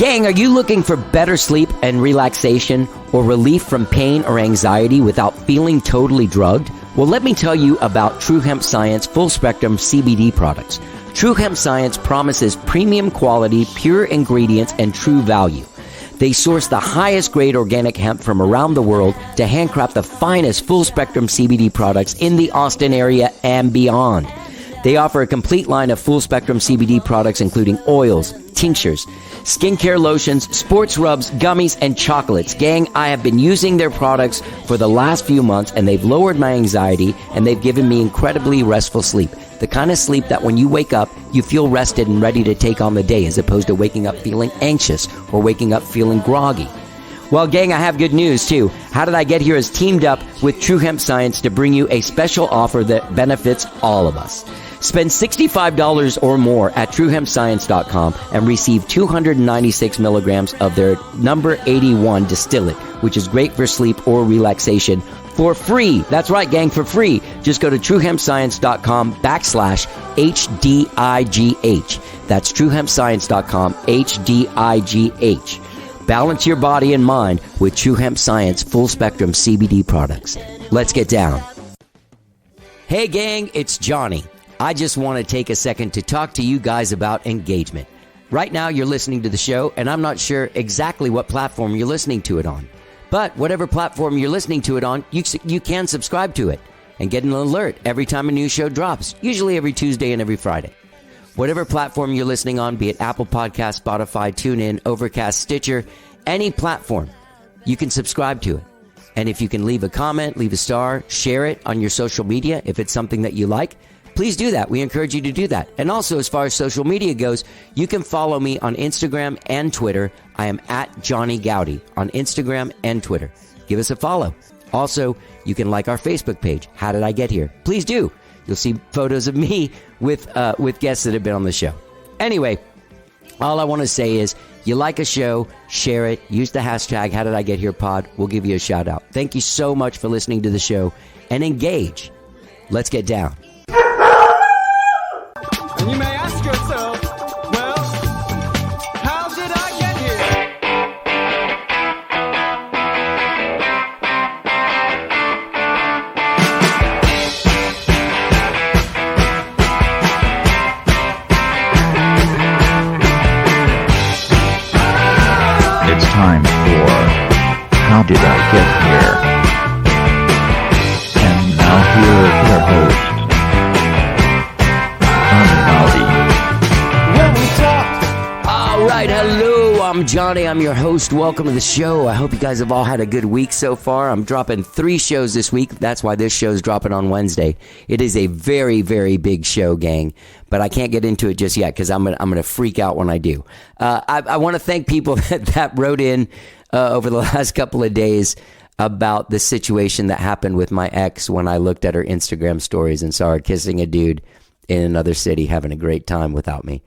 Gang, are you looking for better sleep and relaxation or relief from pain or anxiety without feeling totally drugged? Well, let me tell you about True Hemp Science full spectrum CBD products. True Hemp Science promises premium quality, pure ingredients, and true value. They source the highest grade organic hemp from around the world to handcraft the finest full spectrum CBD products in the Austin area and beyond. They offer a complete line of full spectrum CBD products including oils, tinctures, skincare lotions, sports rubs, gummies, and chocolates. Gang, I have been using their products for the last few months and they've lowered my anxiety and they've given me incredibly restful sleep. The kind of sleep that when you wake up, you feel rested and ready to take on the day as opposed to waking up feeling anxious or waking up feeling groggy. Well, gang, I have good news, too. How Did I Get Here has teamed up with True Hemp Science to bring you a special offer that benefits all of us. Spend $65 or more at TrueHempScience.com and receive 296 milligrams of their number 81 distillate, which is great for sleep or relaxation, for free. That's right, gang, for free. Just go to TrueHempScience.com/HDIGH. That's TrueHempScience.com/HDIGH. Balance your body and mind with True Hemp Science full spectrum CBD products. Let's get down. Hey, gang, it's Johnny. I just want to take a second to talk to you guys about engagement. Right now, you're listening to the show, and I'm not sure exactly what platform you're listening to it on. But whatever platform you're listening to it on, you can subscribe to it and get an alert every time a new show drops, usually every Tuesday and every Friday. Whatever platform you're listening on, be it Apple Podcasts, Spotify, TuneIn, Overcast, Stitcher, any platform, you can subscribe to it. And if you can leave a comment, leave a star, share it on your social media if it's something that you like, please do that. We encourage you to do that. And also, as far as social media goes, you can follow me on Instagram and Twitter. I am at Johnny Gowdy on Instagram and Twitter. Give us a follow. Also, you can like our Facebook page, How Did I Get Here? Please do. You'll see photos of me with guests that have been on the show. Anyway, all I want to say is, you like a show, share it, use the hashtag How Did I Get Here Pod. We'll give you a shout out. Thank you so much for listening to the show and engage. Let's get down. And you may ask yourself, well, how did I get here? It's time for How Did I Get Here? And now here is your host, All right, hello, I'm Johnny. I'm your host. Welcome to the show. I hope you guys have all had a good week so far. I'm dropping 3 shows this week. That's why this show's dropping on Wednesday. It is a very, very big show, gang, but I can't get into it just yet because I'm gonna freak out when I do. I want to thank people that wrote in over the last couple of days about the situation that happened with my ex when I looked at her Instagram stories and saw her kissing a dude in another city having a great time without me.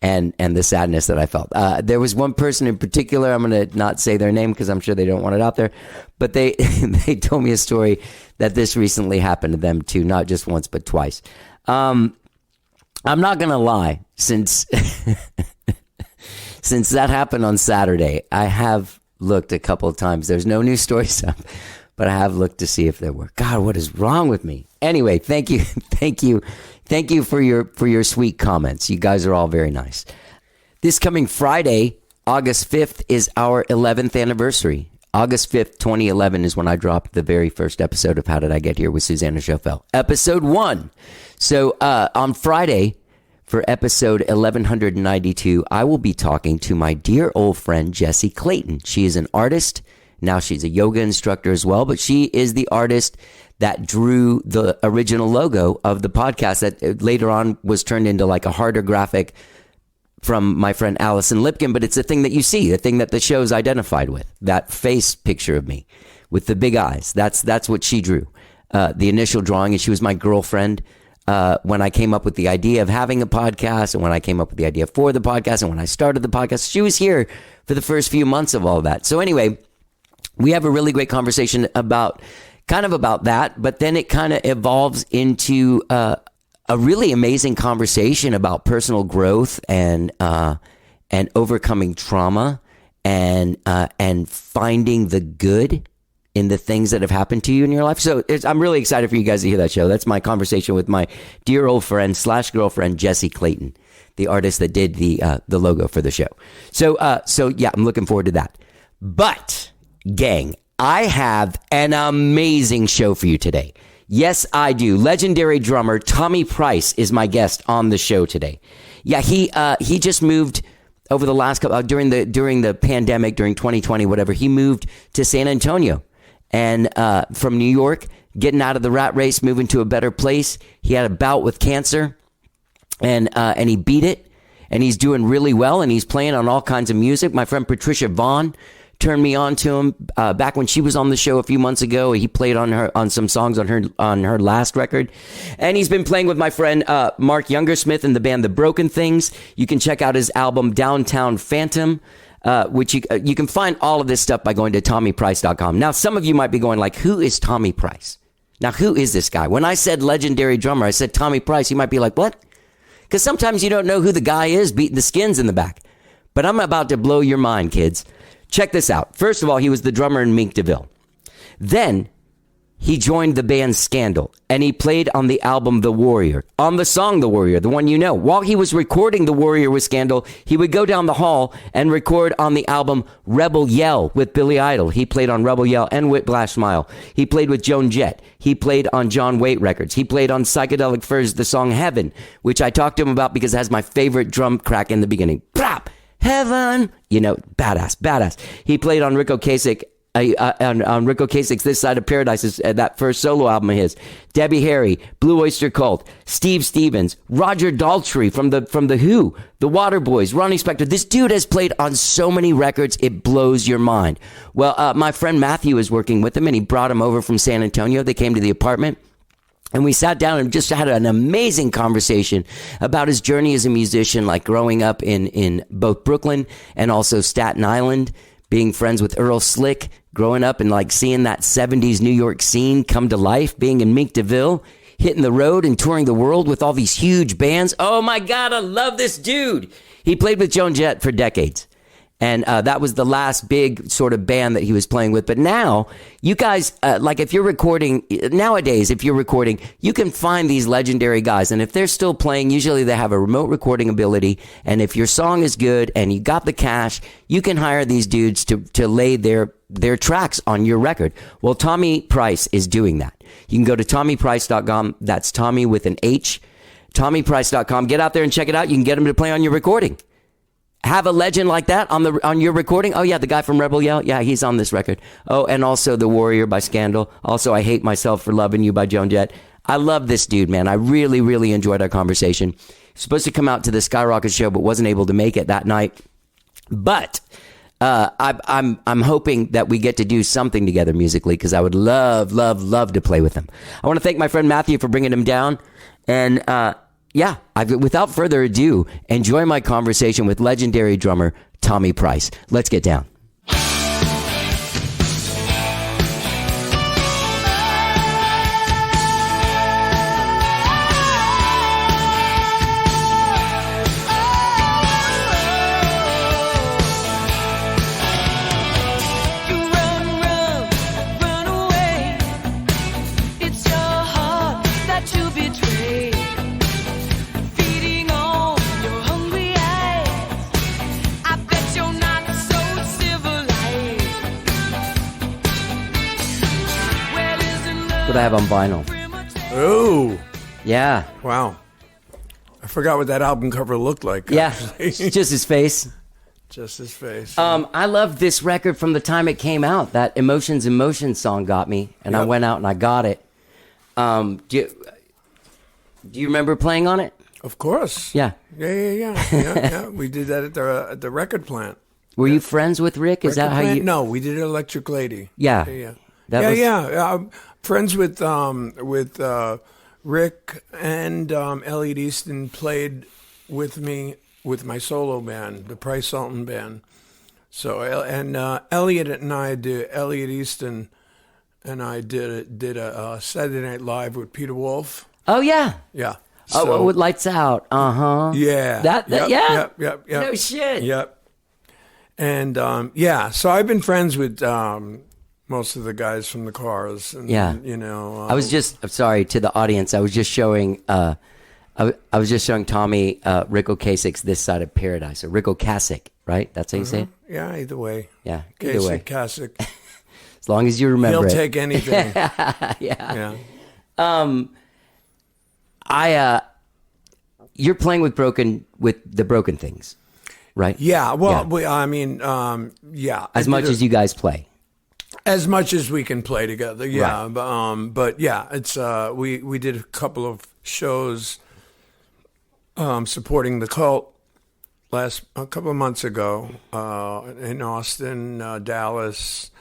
And the sadness that I felt. There was one person in particular, I'm going to not say their name because I'm sure they don't want it out there, but they they told me a story that this recently happened to them too, not just once, but twice. I'm not going to lie, since since that happened on Saturday, I have looked a couple of times. There's no new stories up, but I have looked to see if there were. God, what is wrong with me? Anyway, thank you for your sweet comments. You guys are all very nice. This coming Friday, August 5th, is our 11th anniversary. August 5th, 2011 is when I dropped the very first episode of How Did I Get Here with Susanna Schofel, episode 1. So on Friday, for episode 1192, I will be talking to my dear old friend, Jessie Clayton. She is an artist. Now she's a yoga instructor as well, but she is the artist that drew the original logo of the podcast that later on was turned into like a harder graphic from my friend Allison Lipkin. But it's the thing that you see, the thing that the show's identified with, that face picture of me with the big eyes. That's what she drew, the initial drawing. And she was my girlfriend when I came up with the idea of having a podcast, and when I came up with the idea for the podcast, and when I started the podcast. She was here for the first few months of all that. So anyway, we have a really great conversation about that, but then it kind of evolves into a really amazing conversation about personal growth and and overcoming trauma and finding the good in the things that have happened to you in your life. So I'm really excited for you guys to hear that show. That's my conversation with my dear old friend / girlfriend, Jessie Clayton, the artist that did the logo for the show. So yeah, I'm looking forward to that. But gang, I have an amazing show for you today. Yes, I do. Legendary drummer Thommy Price is my guest on the show today. Yeah, he just moved over the last couple during the pandemic, during 2020, whatever. He moved to San Antonio. And from New York, getting out of the rat race, moving to a better place. He had a bout with cancer, and he beat it, and he's doing really well, and he's playing on all kinds of music. My friend Patricia Vonne turned me on to him back when she was on the show a few months ago. He played on some songs on her last record, and he's been playing with my friend Mark Youngersmith in the band The Broken Things. You can check out his album Downtown Phantom. Which you can find all of this stuff by going to TommyPrice.com. Now, some of you might be going like, who is Thommy Price? Now, who is this guy? When I said legendary drummer, I said Thommy Price. You might be like, what? Because sometimes you don't know who the guy is beating the skins in the back. But I'm about to blow your mind, kids. Check this out. First of all, he was the drummer in Mink DeVille. Then he joined the band Scandal, and he played on the album The Warrior, on the song The Warrior, the one you know. While he was recording The Warrior with Scandal, he would go down the hall and record on the album Rebel Yell with Billy Idol. He played on Rebel Yell and Whiplash Smile. He played with Joan Jett. He played on John Waite Records. He played on Psychedelic Furs, the song Heaven, which I talked to him about because it has my favorite drum crack in the beginning. Plop! Heaven! You know, badass. He played on Rick Ocasek. On Rick Ocasek's This Side of Paradise, is that first solo album of his. Debbie Harry, Blue Oyster Cult, Steve Stevens, Roger Daltrey from the Who, the Waterboys, Ronnie Spector. This dude has played on so many records, it blows your mind. Well, my friend Matthew is working with him, and he brought him over from San Antonio. They came to the apartment, and we sat down and just had an amazing conversation about his journey as a musician, like growing up in both Brooklyn and also Staten Island, being friends with Earl Slick, growing up and like seeing that 70s New York scene come to life, being in Mink DeVille, hitting the road and touring the world with all these huge bands. Oh my God, I love this dude. He played with Joan Jett for decades. And that was the last big sort of band that he was playing with. But now, you guys, like if you're recording, nowadays, if you're recording, you can find these legendary guys. And if they're still playing, usually they have a remote recording ability. And if your song is good and you got the cash, you can hire these dudes to lay their tracks on your record. Well, Thommy Price is doing that. You can go to TommyPrice.com. That's Tommy with an H. TommyPrice.com. Get out there and check it out. You can get him to play on your recording. Have a legend like that on your recording. Oh yeah, the guy from Rebel Yell. Yeah, he's on this record. Oh, and also The Warrior by Scandal. Also, I Hate Myself for Loving You by Joan Jett. I love this dude, man. I really, really enjoyed our conversation. He's supposed to come out to the Skyrocket show, but wasn't able to make it that night. But I'm hoping that we get to do something together musically, because I would love to play with him. I want to thank my friend Matthew for bringing him down, and yeah, without further ado, enjoy my conversation with legendary drummer Thommy Price. Let's get down. What I have on vinyl. Oh. Yeah. Wow. I forgot what that album cover looked like. Yeah. It's just his face. Just his face. I love this record from the time it came out. That Emotions song got me, and I went out and I got it. Do you remember playing on it? Of course. Yeah. Yeah. We did that at the record plant. Were you friends with Rick? Is that how you? No, we did Electric Lady. Yeah. Friends with Rick and Elliot Easton played with me with my solo band, the Price Sultan Band. So Elliot Easton and I did a Saturday Night Live with Peter Wolf. Oh yeah. Yeah. Oh, with Lights Out. Yeah. Yeah. Yep. No shit. Yep. And so I've been friends with most of the guys from the Cars. And, Yeah. I was just, I'm sorry to the audience. I was just showing, I was just showing Tommy Rick Ocasek's This Side of Paradise, or Rick Ocasek, right? That's how you say it? Yeah, either way. Yeah, either way. Kasich. As long as you remember He'll it. take anything. Yeah. You're playing with the Broken Things, right? Yeah, well, Yeah. yeah. As much as you guys play. As much as we can play together, yeah. Right. But yeah, it's we did a couple of shows supporting the Cult a couple of months ago in Austin, Dallas.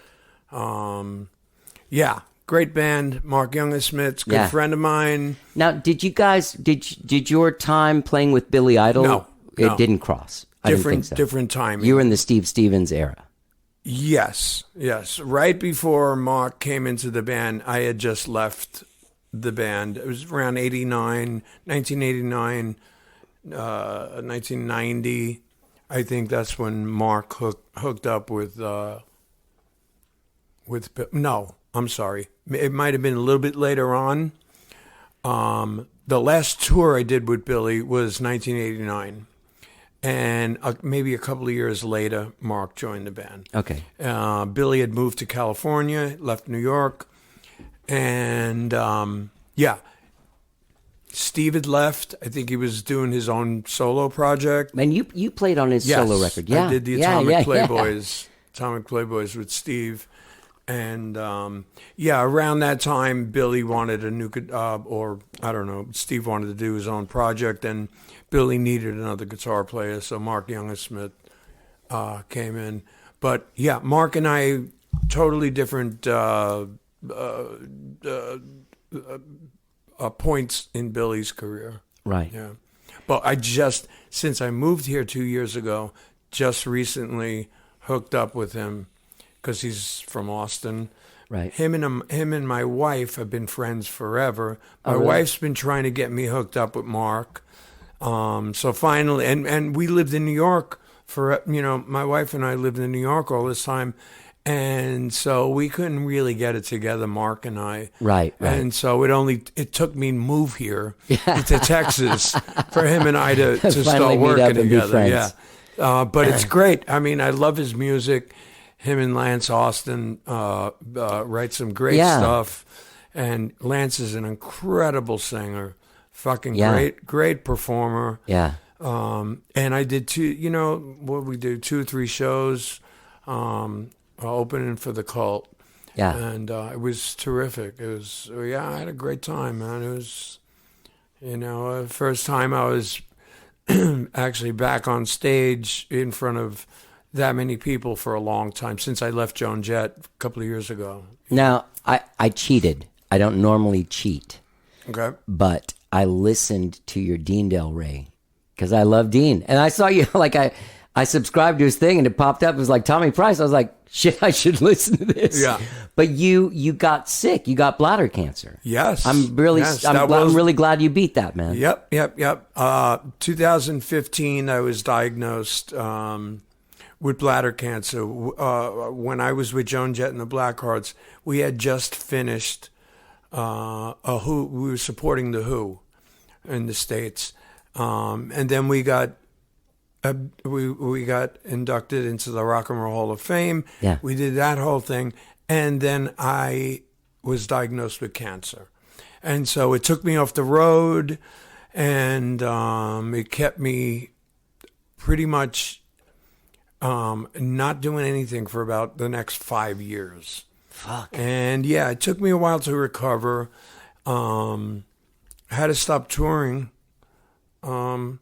Yeah, great band. Mark Youngersmith's good friend of mine. Now, did you guys did your time playing with Billy Idol? No. It didn't cross. I didn't think so. Different timing. You were in the Steve Stevens era. Yes. Right before Mark came into the band, I had just left the band. It was around 1989, 1990. I think that's when Mark hooked up with. No, I'm sorry. It might have been a little bit later on. The last tour I did with Billy was 1989. And maybe a couple of years later, Mark joined the band. Okay. Billy had moved to California, left New York. And, Steve had left. I think he was doing his own solo project. And you played on his solo record. Yeah. I did the Atomic Playboys with Steve. And, around that time, Billy wanted a new, Steve wanted to do his own project, and Billy needed another guitar player, so Mark Youngersmith came in. But, yeah, Mark and I, totally different points in Billy's career. Right. Yeah. But since I moved here 2 years ago, just recently hooked up with him, because he's from Austin. Right. Him and my wife have been friends forever. My really? wife's been trying to get me hooked up with Mark. So finally, and we lived in New York my wife and I lived in New York all this time. And so we couldn't really get it together, Mark and I. Right. And so it took me to move here to Texas for him and I to start working together. Yeah. But it's great. I mean, I love his music. Him and Lance Austin write some great stuff, and Lance is an incredible singer, fucking great performer. Yeah. And I did 2 or 3 shows, opening for the Cult. Yeah. And it was terrific. It was I had a great time, man. It was, the first time I was actually back on stage in front of that many people for a long time, since I left Joan Jett a couple of years ago. Now, I cheated. I don't normally cheat. Okay. But I listened to your Dean Del Rey because I love Dean. And I saw you, I subscribed to his thing and it popped up. It was like Thommy Price. I was like, shit, I should listen to this. Yeah. But you got sick. You got bladder cancer. Yes. I'm really glad you beat that, man. Yep. 2015, I was diagnosed with bladder cancer. When I was with Joan Jett and the Blackhearts, we had just finished we were supporting the Who in the States. And then we got inducted into the Rock and Roll Hall of Fame. Yeah. We did that whole thing. And then I was diagnosed with cancer. And so it took me off the road, and it kept me pretty much not doing anything for about the next 5 years. Fuck. And it took me a while to recover. Had to stop touring. And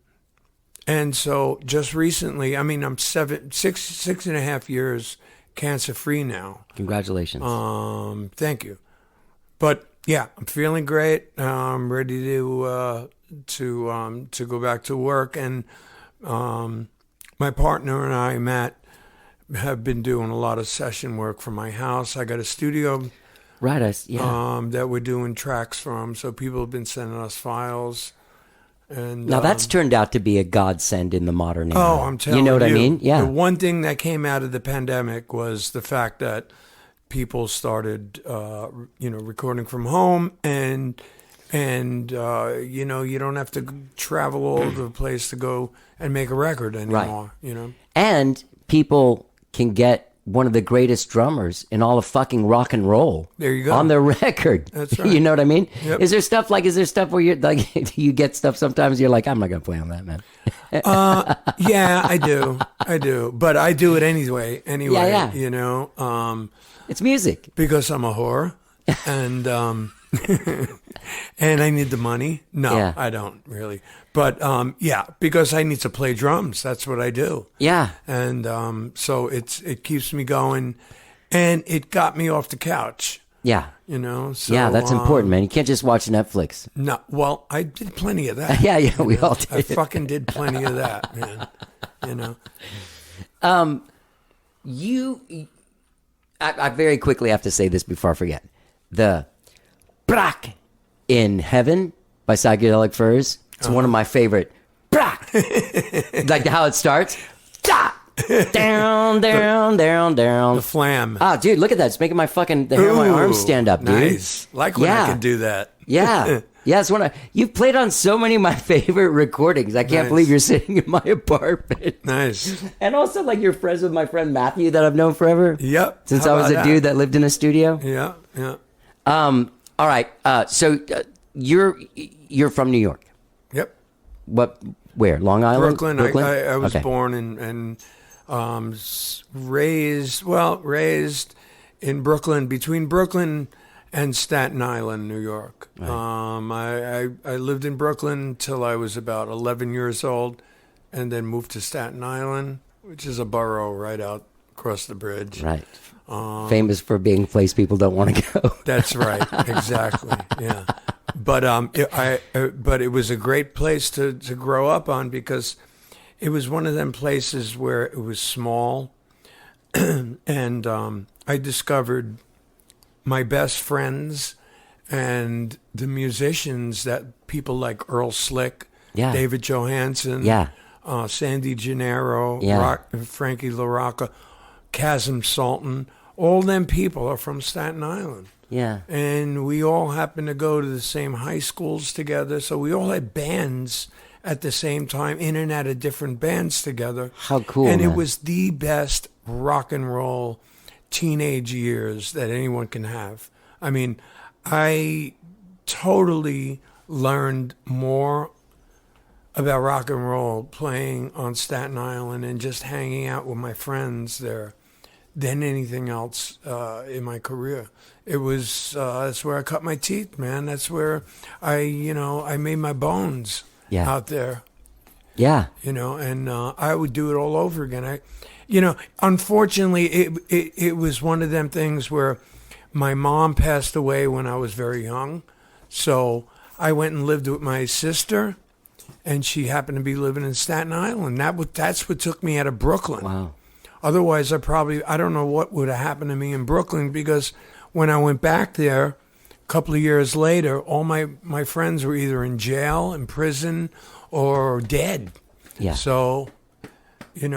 so just recently, I mean, I'm 6.5 years cancer free now. Congratulations. Thank you. But yeah, I'm feeling great. I'm ready to go back to work. And my partner and I, Matt, have been doing a lot of session work from my house. I got a studio, right? that we're doing tracks from. So people have been sending us files. And Now that's turned out to be a godsend in the modern era. Oh, I'm telling you. You know what I mean? Yeah. The one thing that came out of the pandemic was the fact that people started, recording from home, and you don't have to travel all over the place to go and make a record anymore. Right. And people can get one of the greatest drummers in all of fucking rock and roll. There you go. On the record. That's right. You know what I mean? Yep. Is there stuff where you're like, you get stuff sometimes you're like, I'm not going to play on that, man. Yeah, I do. But I do it anyway. Yeah. It's music. Because I'm a whore. And, and I need the money. No, Yeah. I don't really. But, because I need to play drums. That's what I do. Yeah. And so it keeps me going, and it got me off the couch. Yeah. So, yeah, that's important, man. You can't just watch Netflix. No, well, I did plenty of that. Yeah, we all did. I fucking did plenty of that, man. I very quickly have to say this before I forget. The Brak in Heaven by Psychedelic Furs. It's one of my favorite. Brak! Like how it starts. Da! Down. The flam. Ah, dude, look at that. It's making the hair on my arms stand up, dude. Nice. Like when I can do that. Yeah. Yeah, it's you've played on so many of my favorite recordings. I can't believe you're sitting in my apartment. Nice. And also, like, you're friends with my friend Matthew that I've known forever. Yep. Since I was a dude that lived in a studio. Yeah. All right. So you're from New York. Yep. Where? Long Island? Brooklyn. I was born and raised in Brooklyn, between Brooklyn and Staten Island, New York. Right. I lived in Brooklyn till I was about 11 years old, and then moved to Staten Island, which is a borough right out across the bridge. Right. Famous for being a place people don't want to go. That's right. Exactly. Yeah. But it was a great place to grow up on, because it was one of them places where it was small, and I discovered my best friends and the musicians, that people like Earl Slick, David Johansen, Sandy Gennaro, Frankie LaRocca, Chasm Sultan. All them people are from Staten Island. Yeah. And we all happened to go to the same high schools together, so we all had bands at the same time, in and out of different bands together. How cool, And man. it was the best rock and roll teenage years that anyone can have. I mean, I totally learned more about rock and roll playing on Staten Island and just hanging out with my friends there than anything else in my career. It was that's where I cut my teeth, man. That's where I made my bones out there. Yeah. And I would do it all over again. Unfortunately, it was one of them things where my mom passed away when I was very young, so I went and lived with my sister, and she happened to be living in Staten Island. That's what took me out of Brooklyn. Wow. Otherwise, I don't know what would have happened to me in Brooklyn, because when I went back there a couple of years later, all my friends were either in jail, in prison, or dead. Yeah. So, it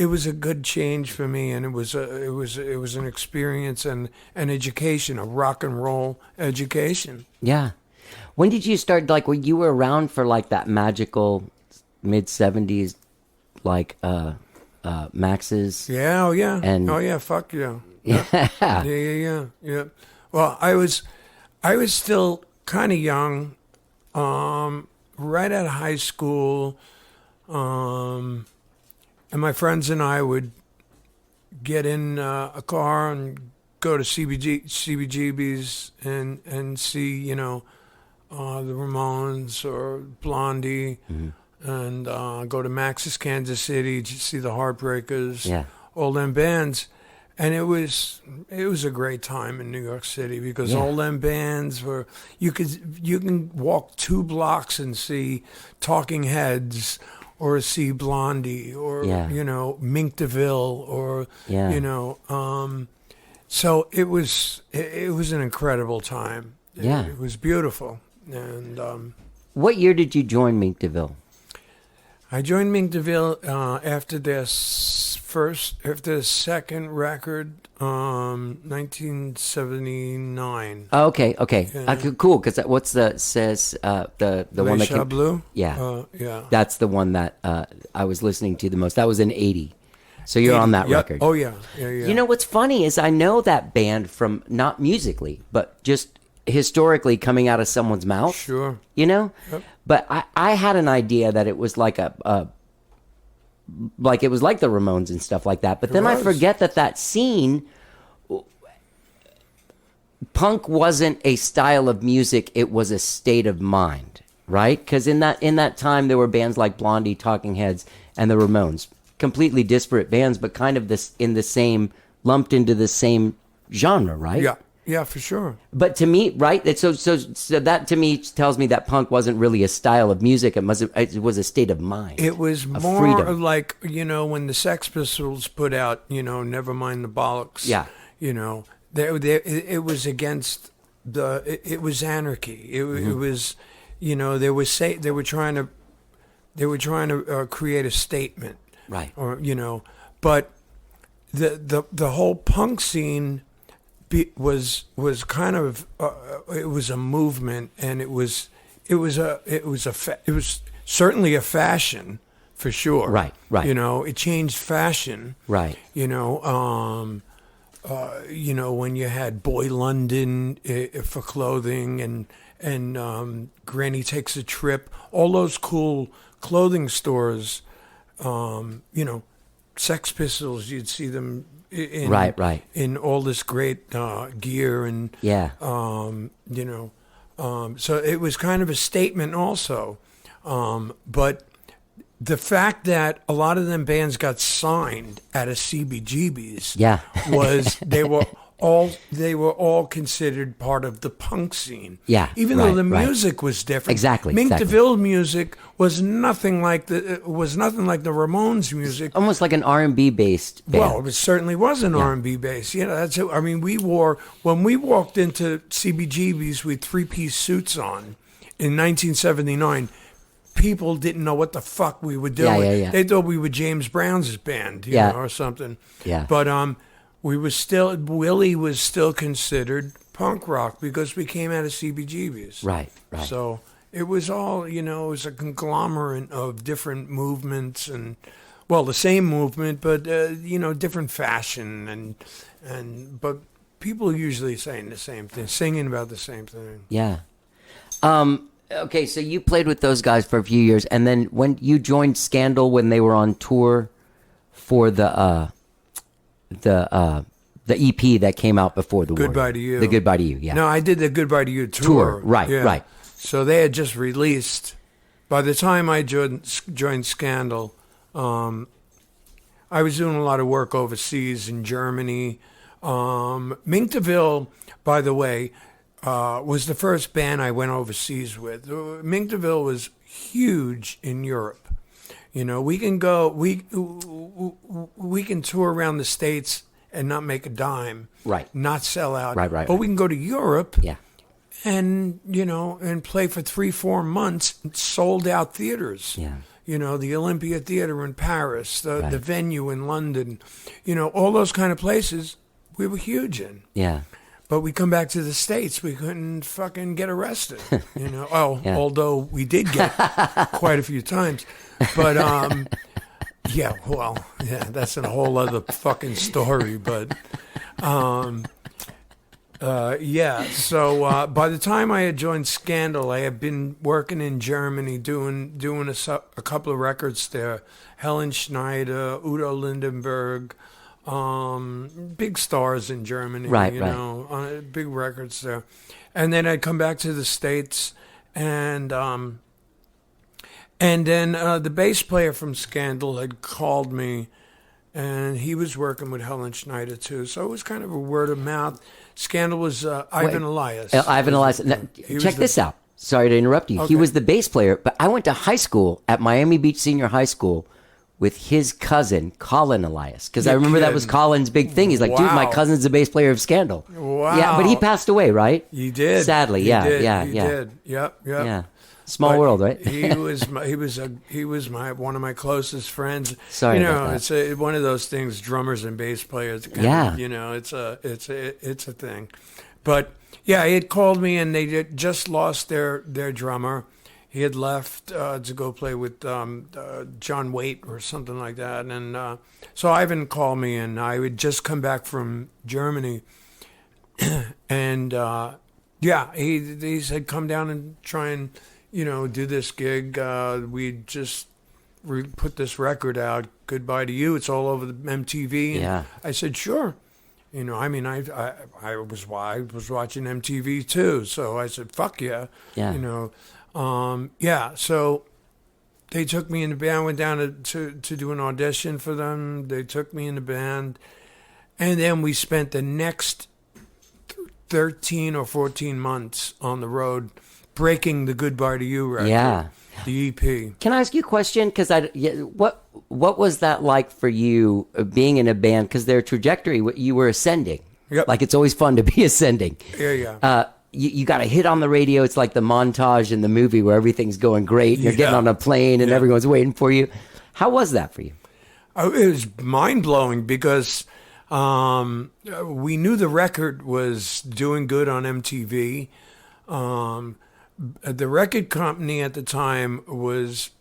was a good change for me, and it was an experience and an education, a rock and roll education. Yeah. When did you start, like, when you were around for, like, that magical mid-70s, like, Max's? Yeah, oh yeah. And, oh yeah, fuck yeah. Yeah. Yeah. Well, I was still kind of young, right out of high school, and my friends and I would get in a car and go to CBGB's and see, the Ramones or Blondie, and go to Max's Kansas City to see the Heartbreakers, all them bands. And it was a great time in New York City, because all them bands were, you can walk 2 blocks and see Talking Heads, or see Blondie, or Mink DeVille, or so it was an incredible time. It was beautiful. And What year did you join Mink DeVille? I joined Mink DeVille after their second record, 1979. Oh, okay. Yeah. Cool. Because what's the one that came? Blue? Yeah. Yeah. That's the one that I was listening to the most. That was in '80. So you're on that Yep. record. Oh yeah. Yeah. You know what's funny is I know that band from not musically, but just historically coming out of someone's mouth. Sure. You know? Yep. But I had an idea that it was like like it was like the Ramones and stuff like that. But then I forget that scene, punk wasn't a style of music, it was a state of mind, right? Because in that time there were bands like Blondie, Talking Heads, and the Ramones. Completely disparate bands, but kind of lumped into the same genre, right? Yeah. Yeah, for sure. But to me, right? So that to me tells me that punk wasn't really a style of music. It was a state of mind. It was more freedom. like, when the Sex Pistols put out, Never Mind the Bollocks. Yeah. It was against it was anarchy. It was, they were trying to create a statement. Right. Or, but the whole punk scene was kind of it was a movement, and it was certainly a fashion for sure. Right. It changed fashion. Right. When you had Boy London for clothing, and Granny Takes a Trip, all those cool clothing stores. Sex Pistols, you'd see them in all this great gear, and so it was kind of a statement also, but the fact that a lot of them bands got signed out of CBGBs was they were all considered part of the punk scene. Yeah, even though the music was different. Exactly. Mink DeVille music was nothing like the Ramones music. Almost like an R&B based band. Well, it certainly was an R&B based. That's it. I mean, when we walked into CBGBs with 3-piece suits on in 1979. People didn't know what the fuck we were doing. Yeah. They thought we were James Brown's band, or something. Yeah. But Willie was still considered punk rock because we came out of CBGBs. Right. So it was all, it was a conglomerate of different movements and, the same movement, but, different fashion but people usually saying the same thing, singing about the same thing. Yeah. Okay, so you played with those guys for a few years, and then when you joined Scandal when they were on tour for the EP that came out before the war. Goodbye to You. The Goodbye to You, yeah. No, I did the Goodbye to You tour. Right. So they had just released. By the time I joined Scandal, I was doing a lot of work overseas in Germany. Mink DeVille, by the way, was the first band I went overseas with. Mink DeVille was huge in Europe. We can go, we can tour around the States and not make a dime, right? Not sell out, right. But we can go to Europe, yeah, and and play for 3-4 months, sold out theaters, yeah. The Olympia Theater in Paris, the Venue in London, all those kind of places we were huge in, yeah. But we come back to the States, we couldn't fucking get arrested, although we did get quite a few times. But, that's a whole other fucking story. But, so by the time I had joined Scandal, I had been working in Germany, doing a couple of records there. Helen Schneider, Udo Lindenberg, big stars in Germany, on big records there. And then I'd come back to the States, and then the bass player from Scandal had called me, and he was working with Helen Schneider too. So it was kind of a word of mouth. Scandal was Ivan Elias. Ivan Elias. Now, check this out. Sorry to interrupt you. Okay. He was the bass player, but I went to high school at Miami Beach Senior High School with his cousin, Colin Elias. Because I remember that was Colin's big thing. He's like, dude, my cousin's the bass player of Scandal. Wow. Yeah, but he passed away, right? He did. Sadly, He yeah. did. Yeah. He did. Yep. Yeah. Small world, right? he was one of my closest friends. Sorry about that. It's one of those things. Drummers and bass players. It's a thing. But yeah, he had called me, and they had just lost their drummer. He had left to go play with John Waite or something like that, and so Ivan called me, and I had just come back from Germany, and he said, come down and try and do this gig. We just put this record out, Goodbye to You. It's all over the MTV. And I said, sure. I was watching MTV too, so I said, fuck yeah. So they took me in the band, went down to do an audition for them. They took me in the band, and then we spent the next 13 or 14 months on the road breaking the Goodbye to You record. The EP. Can I ask you a question? Because what was that like for you being in a band? Because their trajectory, you were ascending. Yep. Like it's always fun to be ascending. Yeah. You got a hit on the radio. It's like the montage in the movie where everything's going great. And you're getting on a plane and everyone's waiting for you. How was that for you? It was mind-blowing because we knew the record was doing good on MTV. The record company at the time was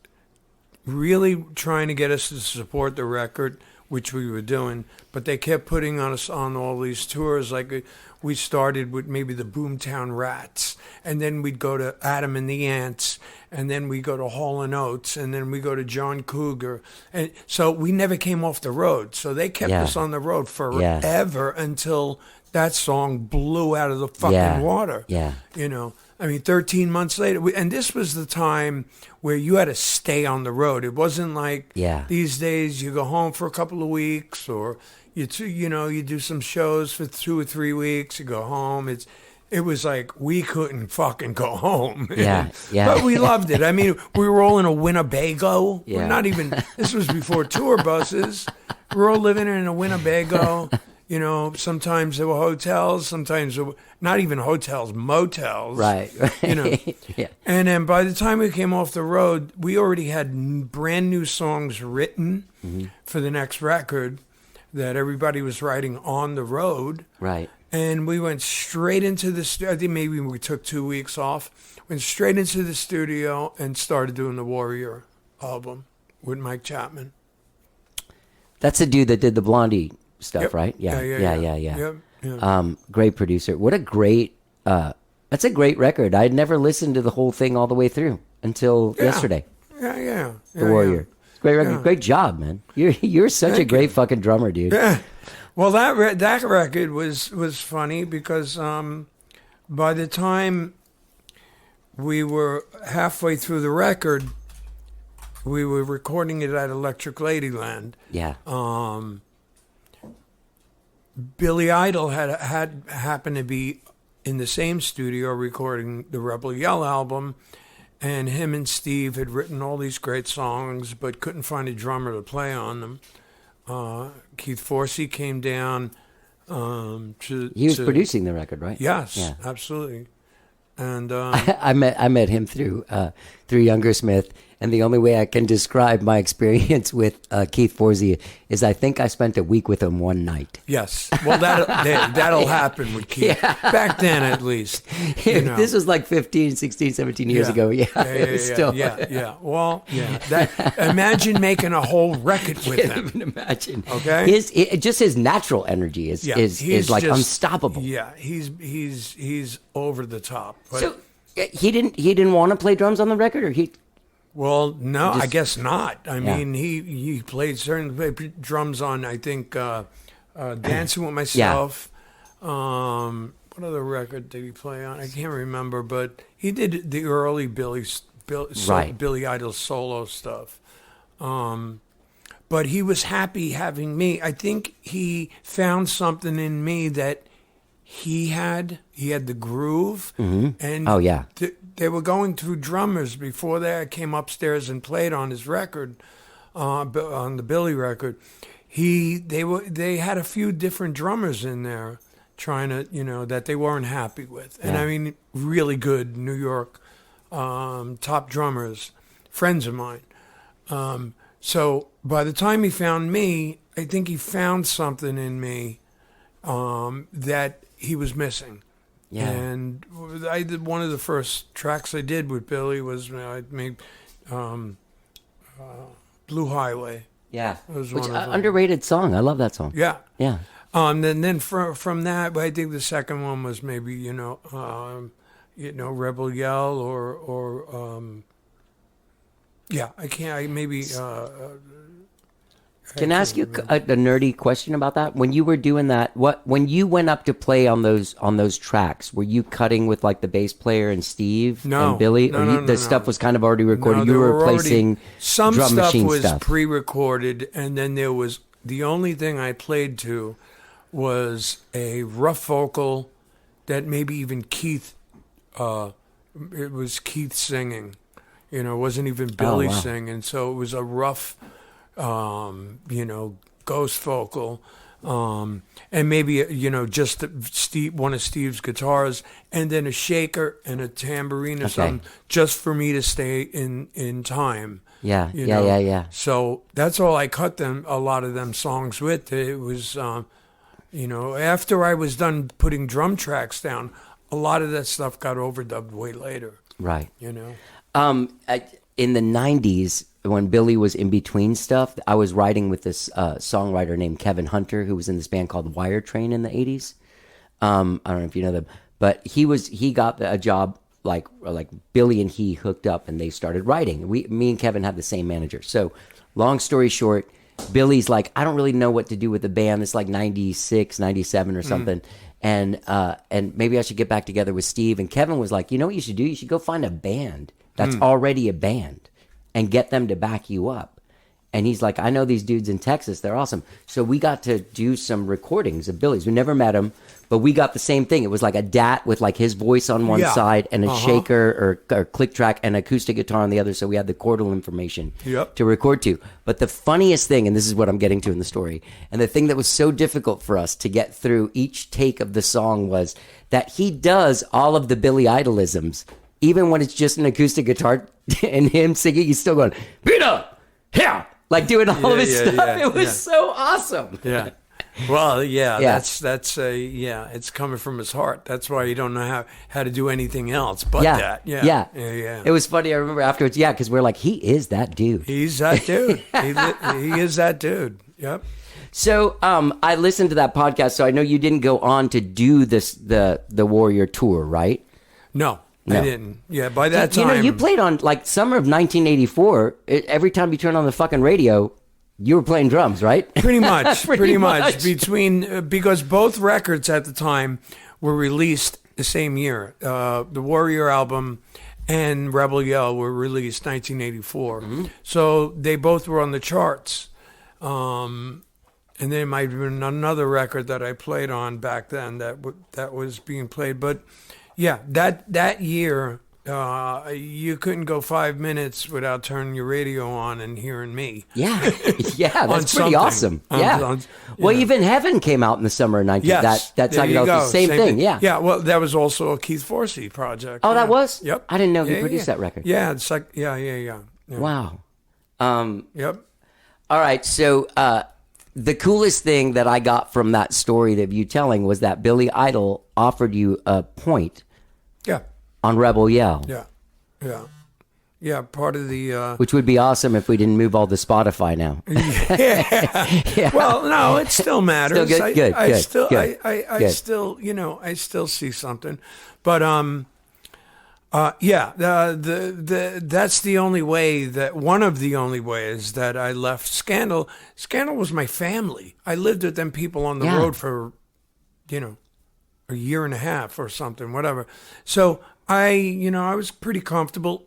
really trying to get us to support the record, which we were doing, but they kept putting us on all these tours. Like we started with maybe the Boomtown Rats, and then we'd go to Adam and the Ants, and then we go to Hall and Oates, and then we go to John Cougar. And so we never came off the road. So they kept us on the road forever until that song blew out of the fucking water. Yeah. 13 months later, and this was the time where you had to stay on the road. It wasn't like these days you go home for a couple of weeks, or you do some shows for 2 or 3 weeks, you go home. It was like we couldn't fucking go home. But we loved it. I mean, we were all in a Winnebago. We're not even, this was before tour buses. We were all living in a Winnebago. Sometimes there were hotels, sometimes there were not even hotels, motels. Right. And then by the time we came off the road, we already had brand new songs written for the next record that everybody was writing on the road. Right. And we went straight into the studio. I think maybe we took 2 weeks off. Went straight into the studio and started doing the Warrior album with Mike Chapman. That's the dude that did the Blondie stuff, right? Yeah. Yep. Great producer. What a great, that's a great record. I'd never listened to the whole thing all the way through until yesterday. The Warrior. Great record. Great job, man. You're such a great fucking drummer, dude. Yeah. Well, that record was funny because by the time we were halfway through the record, we were recording it at Electric Ladyland. Yeah. Billy Idol had happened to be in the same studio recording the Rebel Yell album, and him and Steve had written all these great songs but couldn't find a drummer to play on them. Keith Forsey came down He was producing the record, right? Yes, absolutely. And I met him through Younger Smith, and the only way I can describe my experience with Keith Forsey is I think I spent a week with him one night. Yes, well that'll happen with Keith. Back then, at least. This was like 15, 16, 17 years ago. Still. Well, imagine making a whole record with him. Even imagine. Okay. Just his natural energy is like just unstoppable. Yeah, he's over the top. But, so he didn't want to play drums on the record, or he. Well, no, I guess not. I mean, he played certain drums on, I think, Dancing with Myself. What other record did he play on? I can't remember, but he did the early Billy Idol solo stuff. But he was happy having me. I think he found something in me that he had the groove, and they were going through drummers before they came upstairs and played on his record. on the Billy record, they had a few different drummers in there trying to, that they weren't happy with. And I mean, really good New York top drummers, friends of mine. So by the time he found me, I think he found something in me that he was missing. Yeah. And I did one of the first tracks I did with Billy was I made Blue Highway. Yeah, which underrated song. I love that song. Yeah, yeah. And then from that, I think the second one was maybe Rebel Yell or yeah. I can't. Can I ask you a nerdy question about that? When you were doing that, when you went up to play on those tracks, were you cutting with like the bass player and Steve and Billy? The stuff was kind of already recorded. You were replacing some drum stuff machine was stuff. pre-recorded, and then there was the only thing I played to was a rough vocal that maybe even Keith. It was Keith singing. It wasn't even Billy singing, so it was a rough. Ghost vocal, and maybe just one of Steve's guitars, and then a shaker and a tambourine or something, just for me to stay in time. Yeah. So that's all I cut a lot of them songs with. It was, after I was done putting drum tracks down, a lot of that stuff got overdubbed way later. Right. In the 90s. When Billy was in between stuff, I was writing with this songwriter named Kevin Hunter, who was in this band called Wire Train in the 80s. I don't know if you know them, but he got a job like Billy and he hooked up and they started writing. Me and Kevin had the same manager. So long story short, Billy's like, I don't really know what to do with the band. It's like 96, 97 or something. And maybe I should get back together with Steve. And Kevin was like, you know what you should do? You should go find a band that's already a band. And get them to back you up. And he's like, I know these dudes in Texas. They're awesome. So we got to do some recordings of Billy's. We never met him, but we got the same thing. It was like a DAT with like his voice on one side and a shaker or click track and acoustic guitar on the other. So we had the chordal information to record to. But the funniest thing, and this is what I'm getting to in the story, and the thing that was so difficult for us to get through each take of the song was that he does all of the Billy Idolisms. Even when it's just an acoustic guitar and him singing, he's still going, Peter, here, like doing all of his stuff. It was so awesome. Yeah. Well, that's it's coming from his heart. That's why you don't know how to do anything else but that. Yeah. It was funny. I remember afterwards, because we're like, he is that dude. He's that dude. he is that dude. Yep. So I listened to that podcast, so I know you didn't go on to do the Warrior Tour, right? No. I didn't. Yeah, by that time. You played on, like, summer of 1984. Every time you turned on the fucking radio, you were playing drums, right? Pretty much. pretty much. Because both records at the time were released the same year. The Warrior album and Rebel Yell were released 1984. Mm-hmm. So they both were on the charts. And there might have been another record that I played on back then that was being played. But... yeah, that year, you couldn't go 5 minutes without turning your radio on and hearing me. Yeah, that's pretty awesome. Well, even Heaven came out in the summer of 19. Yes, that's the same thing. Yeah. Yeah, well, that was also a Keith Forsey project. Oh, that was? Yep. I didn't know he produced that record. Yeah, it's like, yeah. Wow. Yep. All right, so the coolest thing that I got from that story that you telling was that Billy Idol offered you a point. Yeah. On Rebel Yell. Yeah, part of the... which would be awesome if we didn't move all to Spotify now. Yeah. Well, no, it still matters. Still good. I Good. still, I still see something. But, that's the only way one of the only ways that I left Scandal. Scandal was my family. I lived with them people on the road for, a year and a half or something, whatever. So I was pretty comfortable,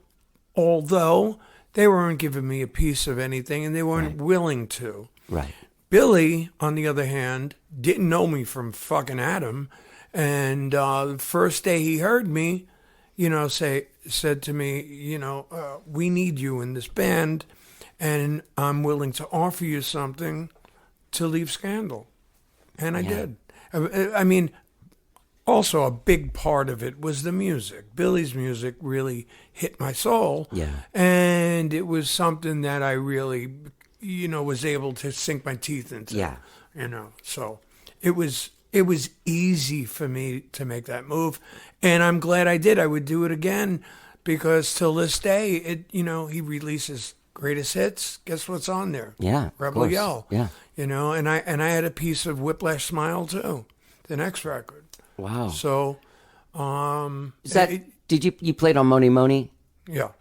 although they weren't giving me a piece of anything and they weren't willing to. Right. Billy, on the other hand, didn't know me from fucking Adam. And the first day he heard me, said to me, we need you in this band. and I'm willing to offer you something to leave Scandal. And I did. I mean, also a big part of it was the music. Billy's music really hit my soul. Yeah. And it was something that I really, was able to sink my teeth into. Yeah. So it was easy for me to make that move. And I'm glad I did. I would do it again because till this day, he releases greatest hits. Guess what's on there? Yeah. Rebel Yell. Yeah. And I had a piece of Whiplash Smile too, the next record. Wow. So, is that did you played on Moni Moni? Yeah.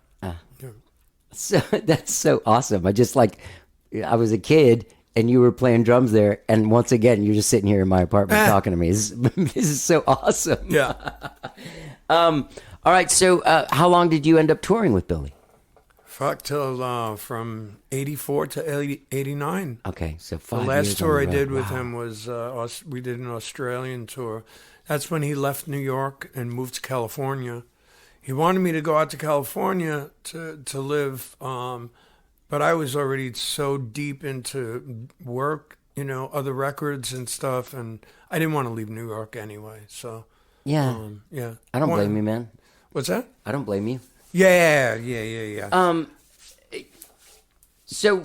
So that's so awesome. I was a kid and you were playing drums there, and once again you're just sitting here in my apartment talking to me. This is so awesome. Yeah. All right. So how long did you end up touring with Billy? Fuck, till from 84 to 89. Okay, so 5 The years last tour I on the road. did with Wow. him was we did an Australian tour. That's when he left New York and moved to California. He wanted me to go out to California to live, but I was already so deep into work, other records and stuff, and I didn't want to leave New York anyway. So Yeah. yeah, I don't blame you, man. What's that? I don't blame you. Yeah. So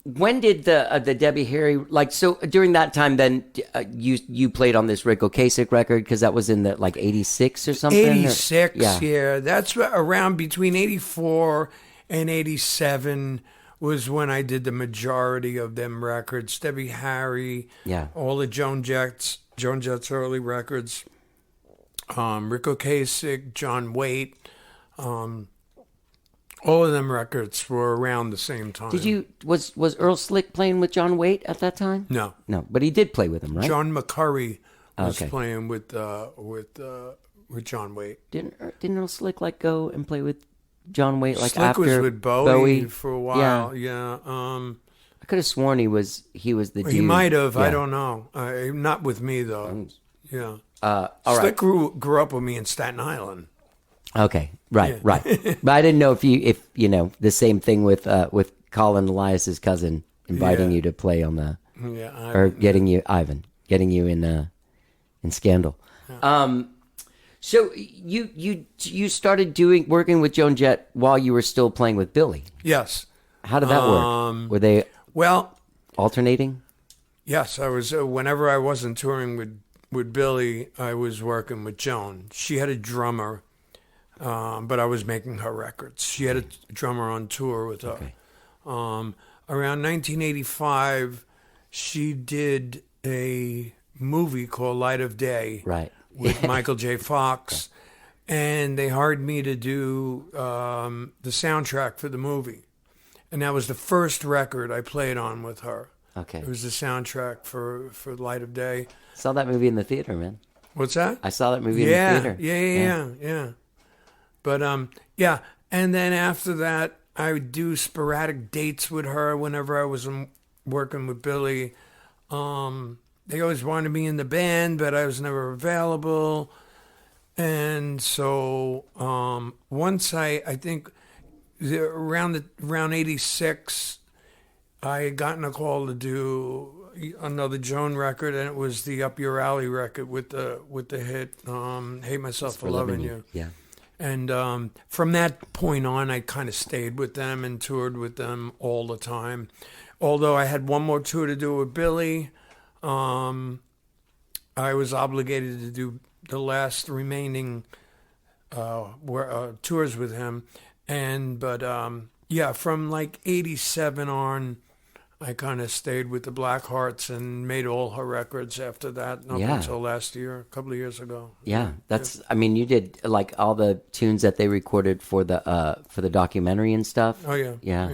when did the Debbie Harry, so during that time then you played on this Rick Ocasek record, because that was in the 86 or something? 86, Yeah. yeah. That's around between 84 and 87 was when I did the majority of them records. Debbie Harry, Yeah. all the Joan Jett's early records, Rick Ocasek, John Waite, all of them records were around the same time. Was Earl Slick playing with John Waite at that time? No. No, but he did play with him, right? John McCurry was Okay. playing with John Waite. Didn't Earl Slick go and play with John Waite Slick after was with Bowie for a while. Yeah. I could have sworn he was the dude. He might have. I Yeah. don't know. Not with me though. Yeah. All right. Slick grew up with me in Staten Island. Okay, right. But I didn't know if the same thing with Colin Elias's cousin inviting you to play on the getting you in Scandal. Yeah. So you started working with Joan Jett while you were still playing with Billy. Yes. How did that work? Were they alternating? Yes, I was. Whenever I wasn't touring with Billy, I was working with Joan. She had a drummer. But I was making her records. She had a drummer on tour with her. Okay. Around 1985, she did a movie called Light of Day Right. with Michael J. Fox, and they hired me to do the soundtrack for the movie. And that was the first record I played on with her. Okay. It was the soundtrack for Light of Day. Saw that movie in the theater, man. What's that? I saw that movie in the theater. Yeah. But and then after that, I would do sporadic dates with her whenever I was working with Billy. They always wanted me in the band, but I was never available. And so once I think around 86, I had gotten a call to do another Joan record, and it was the Up Your Alley record with the hit "Hate Myself for Loving You." Yeah. And from that point on, I kind of stayed with them and toured with them all the time. Although I had one more tour to do with Billy, I was obligated to do the last remaining tours with him. But from 87 on, I kind of stayed with the Blackhearts and made all her records after that up until last year, a couple of years ago. Yeah, you did all the tunes that they recorded for the documentary and stuff. Oh yeah. Yeah.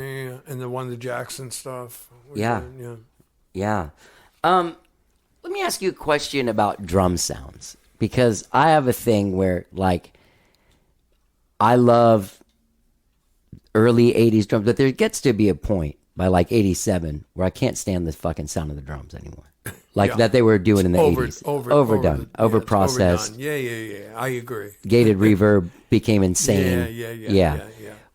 And the Wanda Jackson stuff. Yeah. Let me ask you a question about drum sounds, because I have a thing where I love early 80s drums, but there gets to be a point by 87 where I can't stand the fucking sound of the drums anymore. That they were doing in the 80s. Overdone, overprocessed. Yeah, I agree. Gated reverb became insane. Yeah.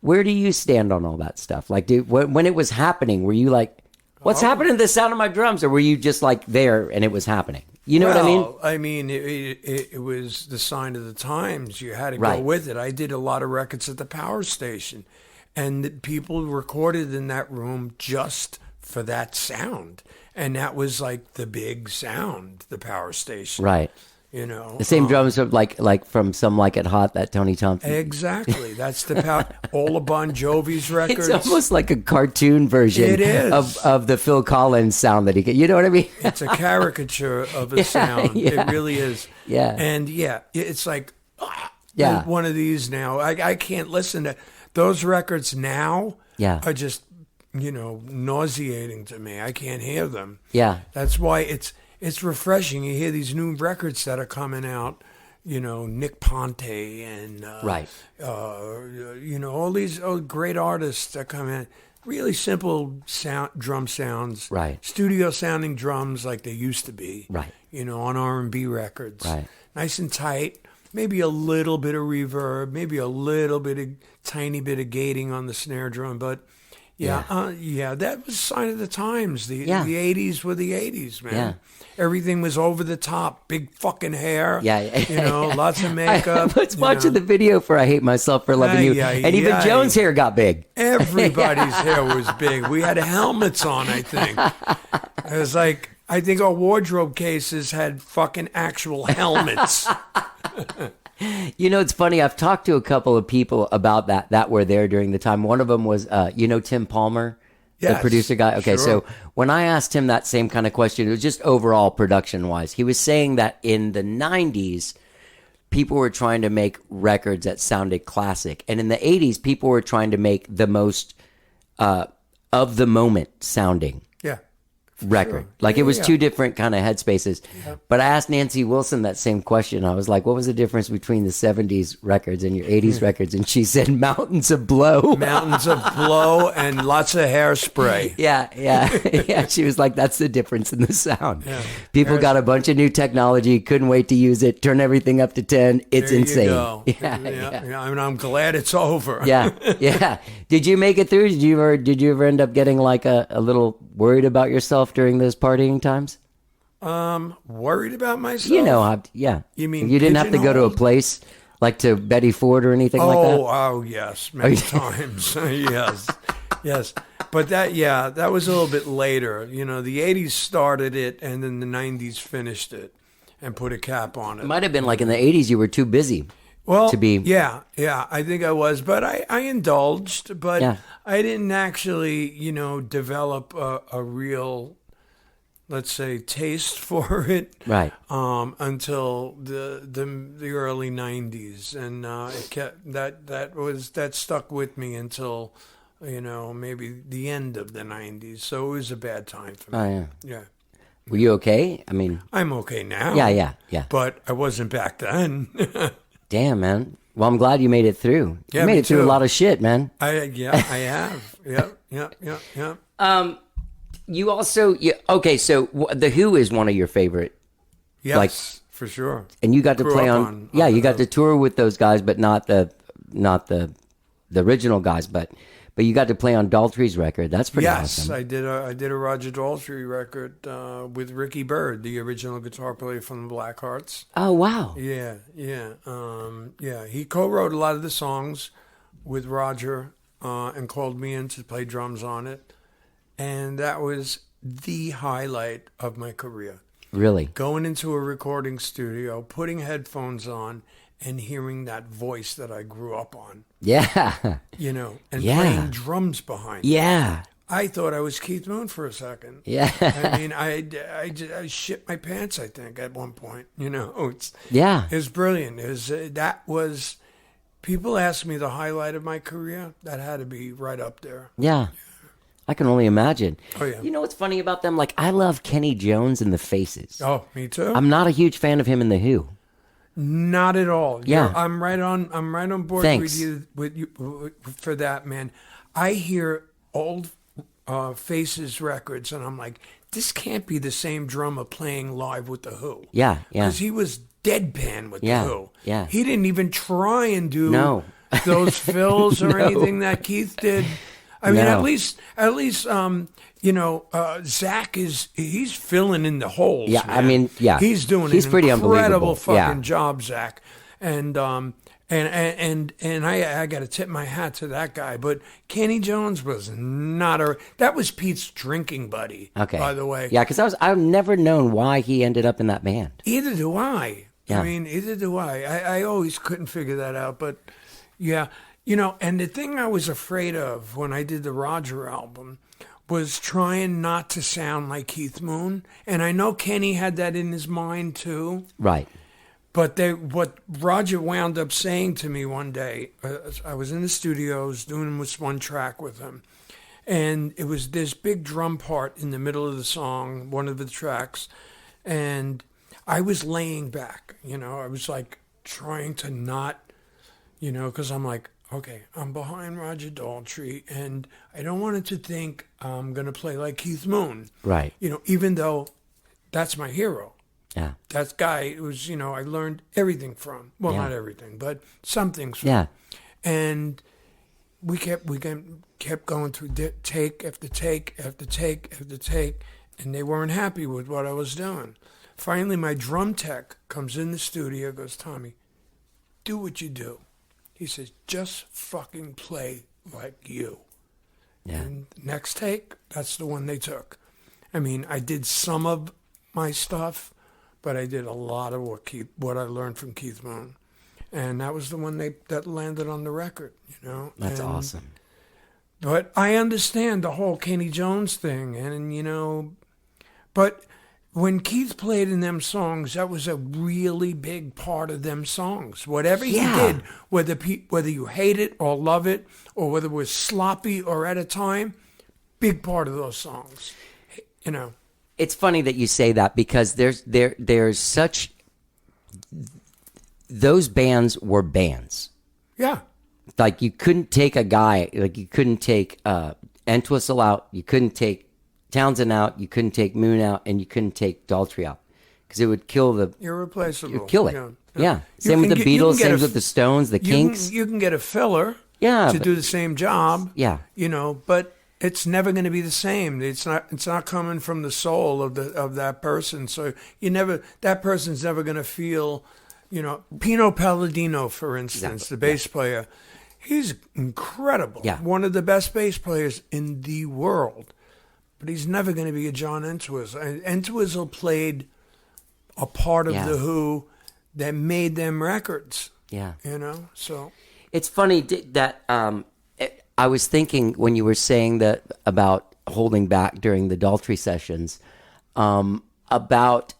where do you stand on all that stuff? Like, when it was happening, were you like, what's happening to the sound of my drums? Or were you just like there and it was happening? You know what I mean? I mean, it was the sign of the times. You had to go with it. I did a lot of records at the power station, and people recorded in that room just for that sound. And that was like the big sound, the power station. Right. You know, the same drums are like from Some Like It Hot, that Tony Thompson. Exactly. That's the power. All of Bon Jovi's records. It's almost like a cartoon version it is. Of the Phil Collins sound that he get. You know what I mean? It's a caricature of a sound. Yeah. It really is. Yeah. And it's like one of these now. I can't listen to those records now. Yeah. Are just, nauseating to me. I can't hear them. Yeah. That's why it's refreshing. You hear these new records that are coming out, Nick Ponte and all these great artists that come in. Really simple drum sounds, right? Studio sounding drums like they used to be, right? On R&B records, right? Nice and tight. Maybe a little bit of reverb, maybe a little bit of tiny bit of gating on the snare drum, but. That was a sign of the times. The 80s were the 80s, man. Yeah. Everything was over the top. Big fucking hair. Yeah. Lots of makeup. I was watching the video for I Hate Myself for Loving You. And even Joan's hair got big. Everybody's hair was big. We had helmets on, I think. It was like, I think our wardrobe cases had fucking actual helmets. It's funny. I've talked to a couple of people about that were there during the time. One of them was, Tim Palmer, the producer guy. Okay, sure. So when I asked him that same kind of question, it was just overall production-wise. He was saying that in the 90s, people were trying to make records that sounded classic. And in the 80s, people were trying to make the most of the moment sounding record. Sure. Like it was two different kind of headspaces. Yep. But I asked Nancy Wilson that same question. I was like, what was the difference between the 70s records and your 80s records? And she said mountains of blow. Mountains of blow and lots of hairspray. Yeah. She was like, that's the difference in the sound. Yeah. People got a bunch of new technology, couldn't wait to use it, turn everything up to 10. It's there insane. You go. Yeah. I mean, I'm glad it's over. Yeah. Did you make it through? Did you ever end up getting like a little worried about yourself during those partying times? Worried about myself? You mean you didn't have to go to a place like to Betty Ford or anything like that? Oh, yes, many times. Yes. But that was a little bit later. The 80s started it, and then the 90s finished it and put a cap on it. It might have been like in the 80s you were too busy. Well, to be... yeah, I think I was, but I indulged, but I didn't actually, develop a real, let's say, taste for it, right? Until the early '90s, and it kept that stuck with me until, maybe the end of the '90s. So it was a bad time for me. Oh yeah. Were you okay? I mean, I'm okay now. Yeah. But I wasn't back then. Damn, man. Well, I'm glad you made it through. Yeah, you made it through a lot of shit, man. I have. Yeah. You also, okay, so The Who is one of your favorite. Yes, for sure. And you got to play on you got to tour with those guys, but not the original guys, but you got to play on Daltrey's record. That's pretty awesome. Yes, I did a Roger Daltrey record with Ricky Byrd, the original guitar player from the Blackhearts. Oh, wow. Yeah. He co-wrote a lot of the songs with Roger and called me in to play drums on it. And that was the highlight of my career. Really? Going into a recording studio, putting headphones on, and hearing that voice that I grew up on. Yeah. And playing drums behind it. Yeah. I thought I was Keith Moon for a second. Yeah. I mean, I shit my pants, I think, at one point. It was brilliant. That was, people ask me the highlight of my career. That had to be right up there. Yeah. I can only imagine. Oh, yeah. You know what's funny about them? Like, I love Kenny Jones and the Faces. Oh, me too. I'm not a huge fan of him in The Who. Not at all. Yeah. I'm right on board Thanks. with you for that, man. I hear old Faces records, and I'm like, this can't be the same drummer playing live with The Who. Yeah. Because he was deadpan with The Who. Yeah. He didn't even try and do those fills or anything that Keith did. I mean, No. at least, Zach he's filling in the holes. Yeah, man. I mean, yeah. he's doing He's an pretty incredible unbelievable. fucking Yeah. job, Zach. And I got to tip my hat to that guy. But Kenny Jones was that was Pete's drinking buddy. Okay. By the way. Yeah, because I've never known why he ended up in that band. Either do I. Yeah. I mean, either do I. I always couldn't figure that out. But yeah, and the thing I was afraid of when I did the Roger album was trying not to sound like Keith Moon. And I know Kenny had that in his mind too. Right. But what Roger wound up saying to me one day, I was in the studio, I was doing this one track with him. And it was this big drum part in the middle of the song, one of the tracks. And I was laying back, I was like trying to not, because I'm like, okay, I'm behind Roger Daltrey, and I don't want it to think I'm going to play like Keith Moon. Right. Even though that's my hero. Yeah. That guy was, I learned everything from. Well, Yeah. not everything, but some things from. Yeah. And we kept going through take after take after take after take, and they weren't happy with what I was doing. Finally, my drum tech comes in the studio, goes, Thommy, do what you do. He says, just fucking play like you. Yeah. And next take, that's the one they took. I mean, I did some of my stuff, but I did a lot of what I learned from Keith Moon. And that was the one that landed on the record, That's And- awesome. But I understand the whole Kenny Jones thing. But when Keith played in them songs, that was a really big part of them songs. Whatever he Yeah. did, whether you hate it or love it, or whether it was sloppy or at a time, big part of those songs. It's funny that you say that because there's such those bands were bands. Yeah. Like you couldn't take a guy, like you couldn't take Entwistle out, you couldn't take Townsend out, you couldn't take Moon out, and you couldn't take Daltrey out because it would kill the. Irreplaceable. You'd kill it. Yeah. Yeah. You Same with can the get- you Beatles. can get Same a with the Stones, the Kinks. You can get a filler Yeah, to but- do the same job. Yeah. But it's never going to be the same. It's not coming from the soul of that person. So that person's never going to feel, Pino Palladino, for instance, Exactly. the bass player, he's incredible. Yeah. One of the best bass players in the world. But he's never going to be a John Entwistle. And Entwistle played a part of Yeah. The Who that made them records. Yeah. So It's funny that I was thinking when you were saying that about holding back during the Daltrey sessions, about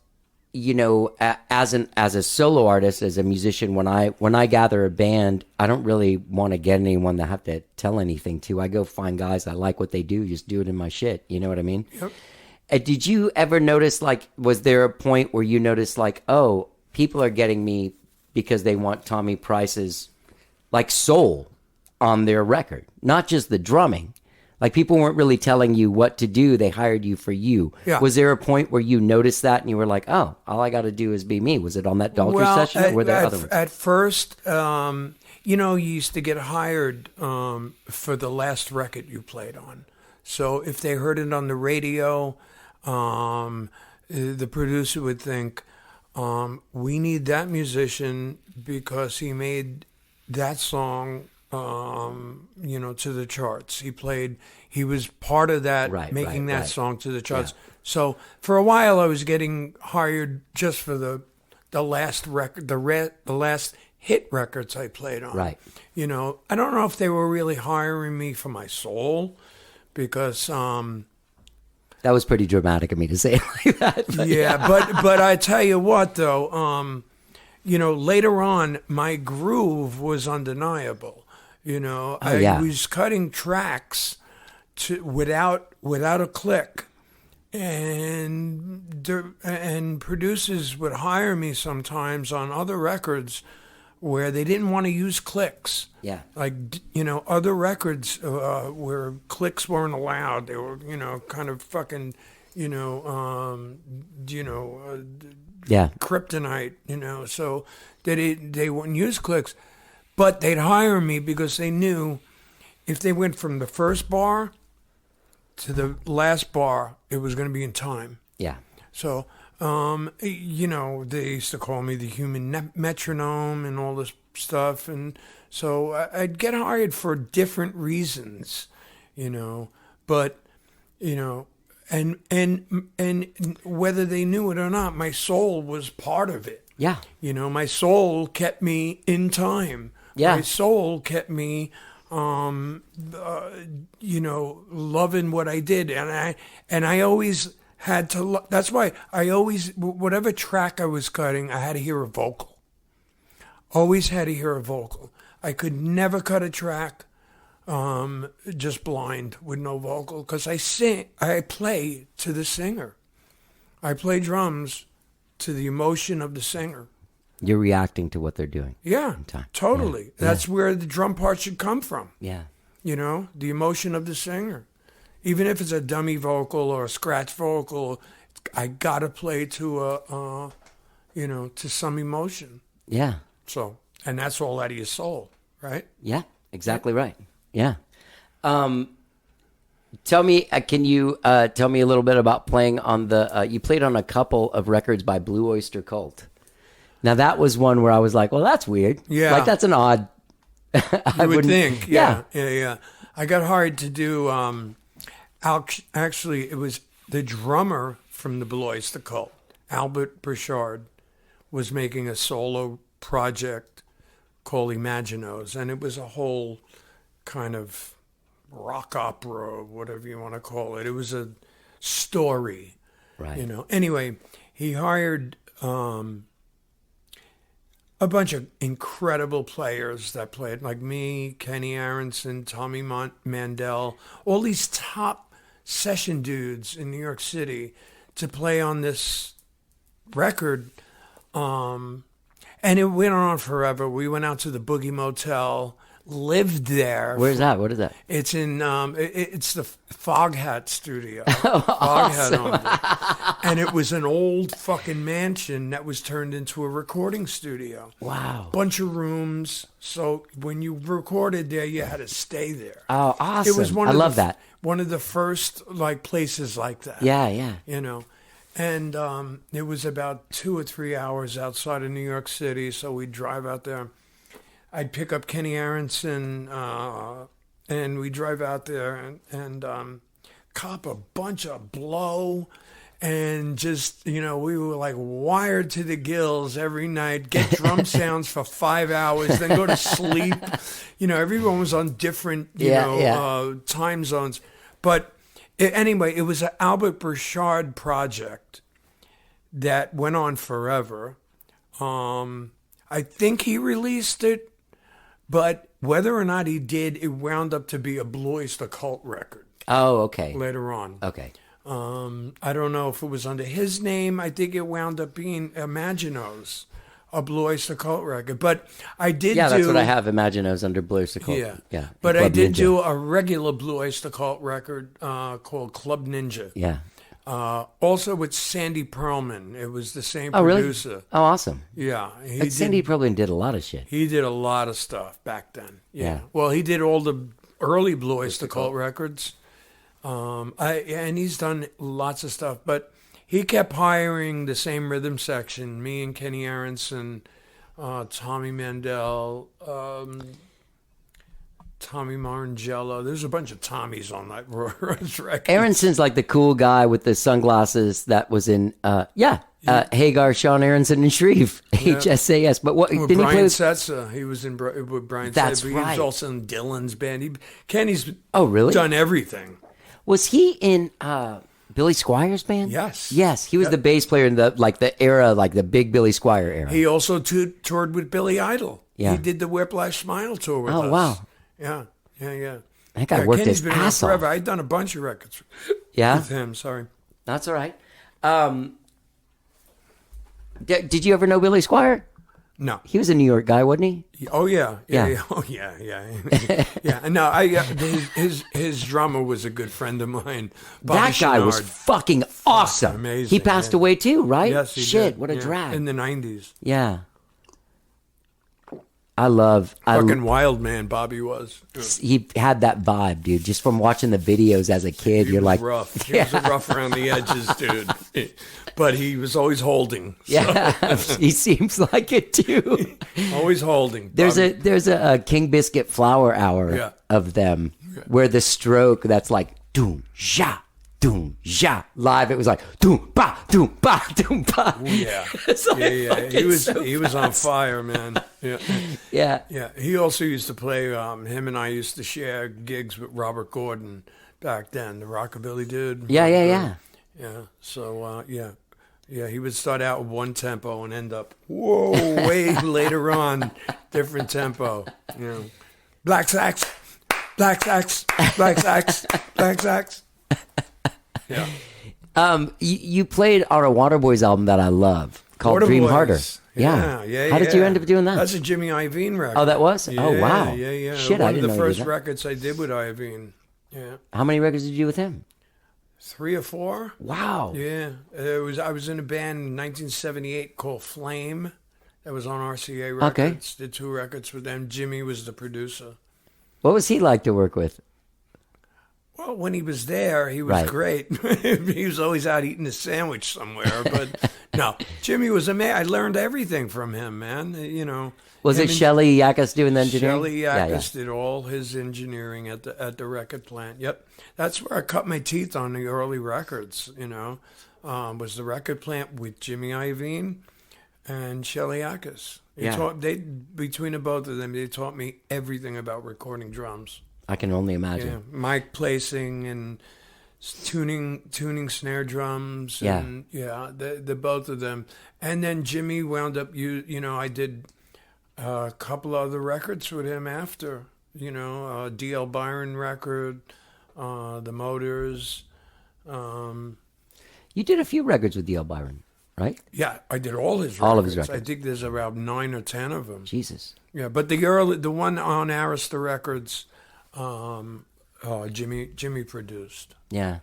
as a solo artist, as a musician, when I gather a band, I don't really want to get anyone that I have to tell anything to. I go find guys I like what they do, just do it in my shit. You know what I mean? Yep. Did you ever notice, was there a point where you noticed, oh, people are getting me because they want Thommy Price's, soul on their record, not just the drumming? People weren't really telling you what to do. They hired you for you. Yeah. Was there a point where you noticed that and you were like, oh, all I got to do is be me? Was it on that Daltrey session or were there other ones? At first, you used to get hired for the last record you played on. So if they heard it on the radio, the producer would think, we need that musician because he made that song to the charts. He was part of that, making that song to the charts. Yeah. So for a while I was getting hired just for the last record, the last hit records I played on. Right. I don't know if they were really hiring me for my soul because, That was pretty dramatic of me to say it like that. but I tell you what though, later on my groove was undeniable. I was cutting tracks without a click, and producers would hire me sometimes on other records where they didn't want to use clicks. Yeah. Other records where clicks weren't allowed. They were kind of fucking Yeah. kryptonite, so they wouldn't use clicks. But they'd hire me because they knew if they went from the first bar to the last bar, it was going to be in time. Yeah. So, you know, they used to call me the human metronome and all this stuff. And so I'd get hired for different reasons, you know, but, you know, and whether they knew it or not, my soul was part of it. Yeah. You know, my soul kept me in time. Yeah. My soul kept me, you know, loving what I did. And I always had to, that's why I always, whatever track I was cutting, I had to hear a vocal. Always had to hear a vocal. I could never cut a track just blind with no vocal, because I play to the singer. I play drums to the emotion of the singer. You're reacting to what they're doing. Yeah, totally. Yeah. That's where the drum part should come from. Yeah. You know, the emotion of the singer. Even if it's a dummy vocal or a scratch vocal, I got to play to you know, to some emotion. Yeah. So, and that's all out of your soul, right? Yeah, exactly right. Yeah. Tell me, can you tell me a little bit about playing on the, you played on a couple of records by Blue Oyster Cult. Now that was one where I was like, well, that's weird. Yeah. Like that's an odd. You would think. Yeah. Yeah. I got hired to do, actually, it was the drummer from the Blue Oyster Cult, Albert Burchard, was making a solo project called Imaginos, and it was a whole kind of rock opera, whatever you want to call it. It was a story, Right. you know. Anyway, he hired a bunch of incredible players that played, like me, Kenny Aronson, Tommy Mandel, all these top session dudes in New York City to play on this record. And it went on forever. We went out to the Boogie Motel, lived there. Where's that? What is that? It's in it's the Foghat studio. Awesome. Foghat owned it. And it was an old fucking mansion that was turned into a recording studio. Wow. Bunch of rooms. So when you recorded there, you had to stay there. Oh, awesome. It was I love that. One of the first like places like that. Yeah, yeah. You know. And it was about 2 or 3 hours outside of New York City, so we'd drive out there. I'd pick up Kenny Aronson, and we'd drive out there and cop a bunch of blow, and just, you know, we were like wired to the gills every night, get drum sounds for 5 hours, then go to sleep. You know, everyone was on different, time zones. But anyway, it was an Albert Burchard project that went on forever. I think he released it, but whether or not he did, it wound up to be a Blue Oyster Cult record. Oh, okay. Later on. Okay. I don't know if it was under his name. I think it wound up being Imaginos, a Blue Oyster Cult record. But I did Yeah, that's what I have, Imaginos under Blue Oyster Cult. Yeah. Yeah. But I Club did Ninja. do a regular Blue Oyster Cult record called Club Ninja. Yeah. Also with Sandy Pearlman. It was the same Oh, really? producer. Oh, awesome. Yeah. Sandy probably did a lot of shit. He did a lot of stuff back then. Yeah. Well, he did all the early Blue Oyster Cult records. And he's done lots of stuff, but he kept hiring the same rhythm section, me and Kenny Aronson, Tommy Mandel, Tommy Marangella. There's a bunch of Tommies on that record. Aronson's like the cool guy with the sunglasses that was in, Hagar, Sean Aronson, and Shreve, HSAS. But what With didn't Brian he play Setzer. He was in with Brian That's Setzer. But he right. was also in Dylan's band. Kenny's really? done everything. Was he in Billy Squier's band? Yes. Yes, he was the bass player in the era, like the big Billy Squier era. He also toured with Billy Idol. Yeah. He did the Whiplash Smile tour with us. Oh, wow. Yeah. That guy worked Kenny's his been around ass forever. off. I've done a bunch of records Yeah? with him. Sorry. That's all right. Did you ever know Billy Squier? No. He was a New York guy, wasn't he? Oh yeah. Yeah. Oh yeah. Yeah. No, his drummer was a good friend of mine. Bobby That guy was Chenard. fucking awesome. Amazing, He passed yeah. away too, right? Yes, he Shit, did. what a Yeah. drag. In the 90s. Yeah. Fucking wild man, Bobby was. He had that vibe, dude. Just from watching the videos as a kid, you're like, rough. He was rough around the edges, dude. But he was always holding. So. Yeah, he seems like it too. Always holding. There's a King Biscuit Flower Hour of them where the stroke that's like doom ja. Doom, ja. Live, it was like doom, ba, doom, ba, doom, ba. Ooh, yeah, He was on fire, man. Yeah. He also used to play. Him and I used to share gigs with Robert Gordon back then, the rockabilly dude. Yeah. So he would start out with one tempo and end up way later on, different tempo. Black sax, black sax, black sax, black sax. Yeah. You played on a Waterboys album that I love called Dream Harder. Yeah. How did you end up doing that? That's a Jimmy Iovine record. Oh, that was? Yeah, oh, wow. Yeah. Shit, One I of didn't the know first you did that. records I did with Iovine. Yeah. How many records did you do with him? 3 or 4. Wow. Yeah. I was in a band in 1978 called Flame. That was on RCA Records. Did 2 records with them. Jimmy was the producer. What was he like to work with? Well, when he was there, he was great. He was always out eating a sandwich somewhere. But no, Jimmy was amazing. I learned everything from him, man. Was it Shelly Yakus doing the engineering? Shelly Yakus did all his engineering at the record plant. Yep, that's where I cut my teeth on the early records. Was the record plant with Jimmy Iovine and Shelly Yakus. Between the both of them, they taught me everything about recording drums. I can only imagine. Yeah, mic placing and tuning snare drums. And, the both of them. And then Jimmy wound up, I did a couple other records with him after, D.L. Byron record, The Motors. You did a few records with D.L. Byron, right? Yeah, I did all his records. All of his records. I think there's about 9 or 10 of them. Jesus. Yeah, but the one on Arista Records, Jimmy produced. Yeah.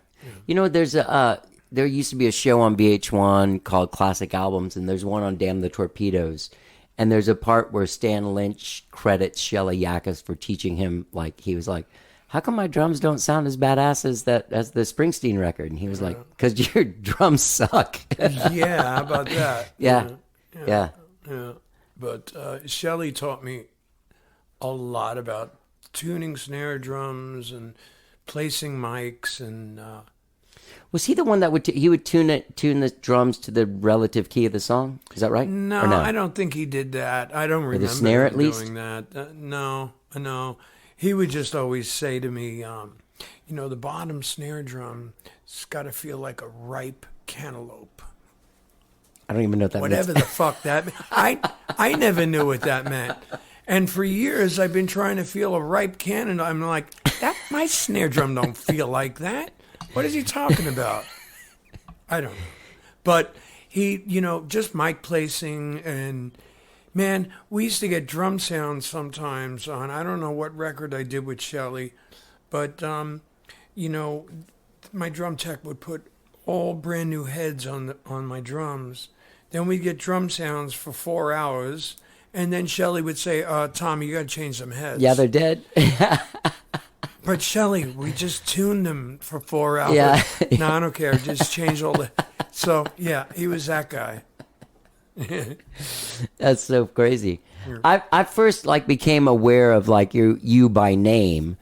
There used to be a show on VH1 called Classic Albums, and there's one on Damn the Torpedoes. And there's a part where Stan Lynch credits Shelly Yakus for teaching him, he was like, how come my drums don't sound as badass as the Springsteen record? And he was like, because your drums suck. Yeah, how about that? Yeah. But Shelly taught me a lot about tuning snare drums and placing mics and. Was he the one that would he would tune the drums to the relative key of the song? Is that right? No, I don't think he did that. I don't remember the snare him at least doing that. No. He would just always say to me, the bottom snare drum, it's got to feel like a ripe cantaloupe. I don't even know what that Whatever means. the fuck that meant. I never knew what that meant. And for years, I've been trying to feel a ripe cantaloupe. I'm like, my snare drum don't feel like that. What is he talking about? I don't know. But he, just mic placing and, man, we used to get drum sounds sometimes on, I don't know what record I did with Shelly, but, my drum tech would put all brand new heads on my drums. Then we'd get drum sounds for 4 hours, and then Shelly would say, Tommy, you got to change some heads. Yeah, they're dead. But Shelly, we just tuned them for 4 hours. Yeah. No, I don't care. Just change all the... So, yeah, he was that guy. That's so crazy. I first became aware of you by name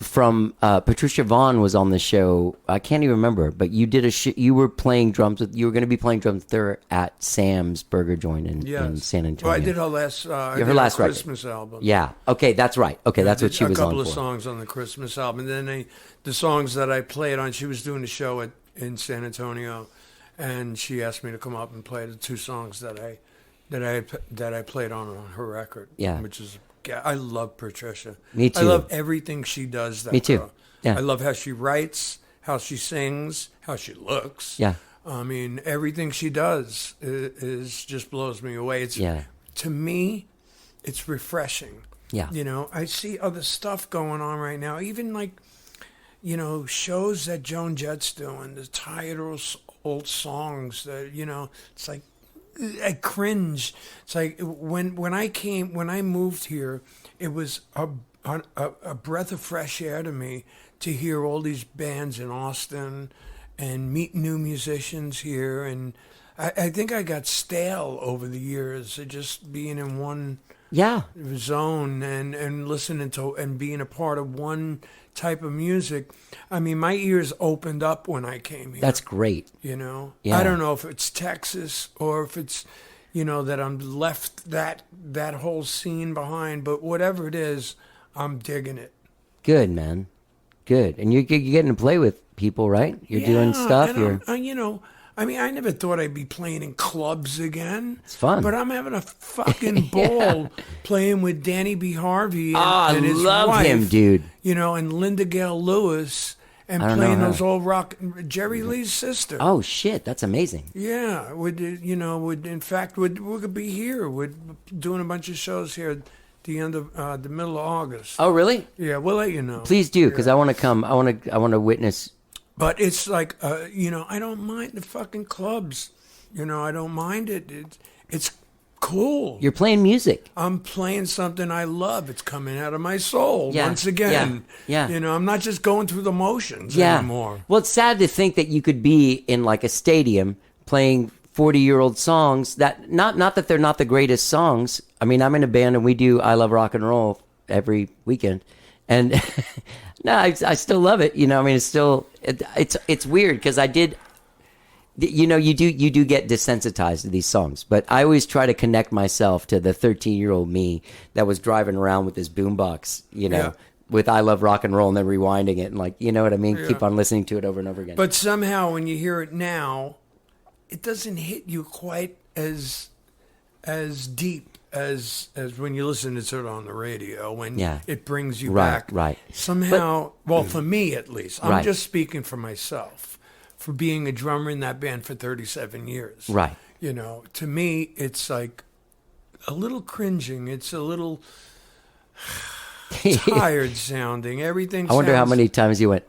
from Patricia Vonne was on the show. I can't even remember, but you did you were playing drums you were going to be playing drums with her at Sam's Burger Joint in San Antonio. Well, I did her last Christmas album. Yeah. Okay, that's right. Okay, that's what she was on for. A couple of for. songs on the Christmas album, and then the songs that I played on. She was doing a show in San Antonio, and she asked me to come up and play the 2 songs that I played on her record. Yeah, which is. I love Patricia. Me too. I love everything she does. Me too. Girl. Yeah. I love how she writes, how she sings, how she looks. Yeah. I mean, everything she does is just blows me away. To me, it's refreshing. Yeah. I see other stuff going on right now. Even shows that Joan Jett's doing, the tired old songs that, it's like, I cringe. It's like when I moved here, it was a breath of fresh air to me to hear all these bands in Austin and meet new musicians here. And I think I got stale over the years of just being in one zone and listening to and being a part of one type of music. I mean, my ears opened up when I came here. That's great. You know, Yeah. I don't know if it's Texas or if it's, that I'm left that whole scene behind, but whatever it is, I'm digging it. Good, man. Good. And you're getting to play with people, right? You're doing stuff. I mean, I never thought I'd be playing in clubs again. It's fun. But I'm having a fucking ball playing with Danny B. Harvey and his love wife, him, dude. And Linda Gale Lewis, and playing those old rock. Jerry Lee's sister. Oh shit, that's amazing. Yeah, we're gonna be here. We're doing a bunch of shows here at the end of the middle of August. Oh really? Yeah, we'll let you know. Please do, because I want to come. I want to witness. But it's like, I don't mind the fucking clubs. I don't mind it. It's cool. You're playing music. I'm playing something I love. It's coming out of my soul once again. Yeah. I'm not just going through the motions anymore. Well, it's sad to think that you could be in like a stadium playing 40-year-old songs that not that they're not the greatest songs. I mean, I'm in a band and we do I Love Rock and Roll every weekend. And no, I still love it. I mean, it's still it's weird because I did. You do get desensitized to these songs, but I always try to connect myself to the 13-year-old me that was driving around with this boombox, with I Love Rock and Roll and then rewinding it and like, you know what I mean? Yeah. Keep on listening to it over and over again. But somehow when you hear it now, it doesn't hit you quite as deep as when you listen to it on the radio, when it brings you back. Right. Somehow, for me at least, I'm just speaking for myself, for being a drummer in that band for 37 years. Right. To me, it's like a little cringing. It's a little tired sounding. Everything I wonder how many times you went,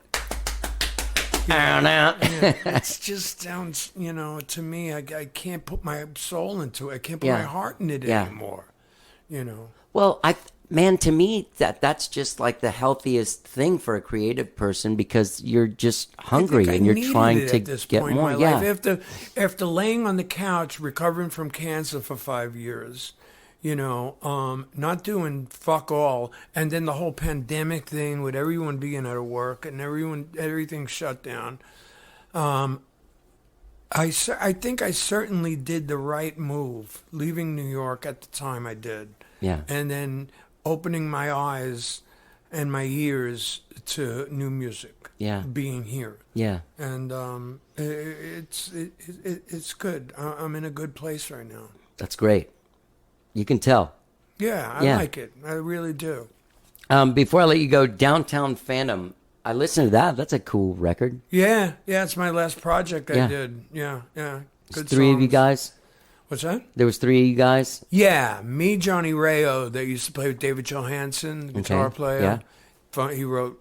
it just sounds, to me, I can't put my soul into it. I can't put my heart in it anymore, Well, to me, that's just like the healthiest thing for a creative person because you're just hungry and you're trying to get more. After laying on the couch recovering from cancer for 5 years, not doing fuck all, and then the whole pandemic thing with everyone being out of work and everything shut down. I think I certainly did the right move leaving New York at the time I did. Yeah. And then opening my eyes and my ears to new music. Yeah. Being here. Yeah. And it's good. I'm in a good place right now. That's great. You can tell. Yeah, I like it. I really do. Before I let you go, Downtown Phantom. I listened to that. That's a cool record. Yeah. It's my last project I did. Yeah. Good three songs. of you guys? What's that? There was three of you guys? Yeah. Me, Johnny Rayo, that used to play with David Johansen, the guitar player. Yeah. He wrote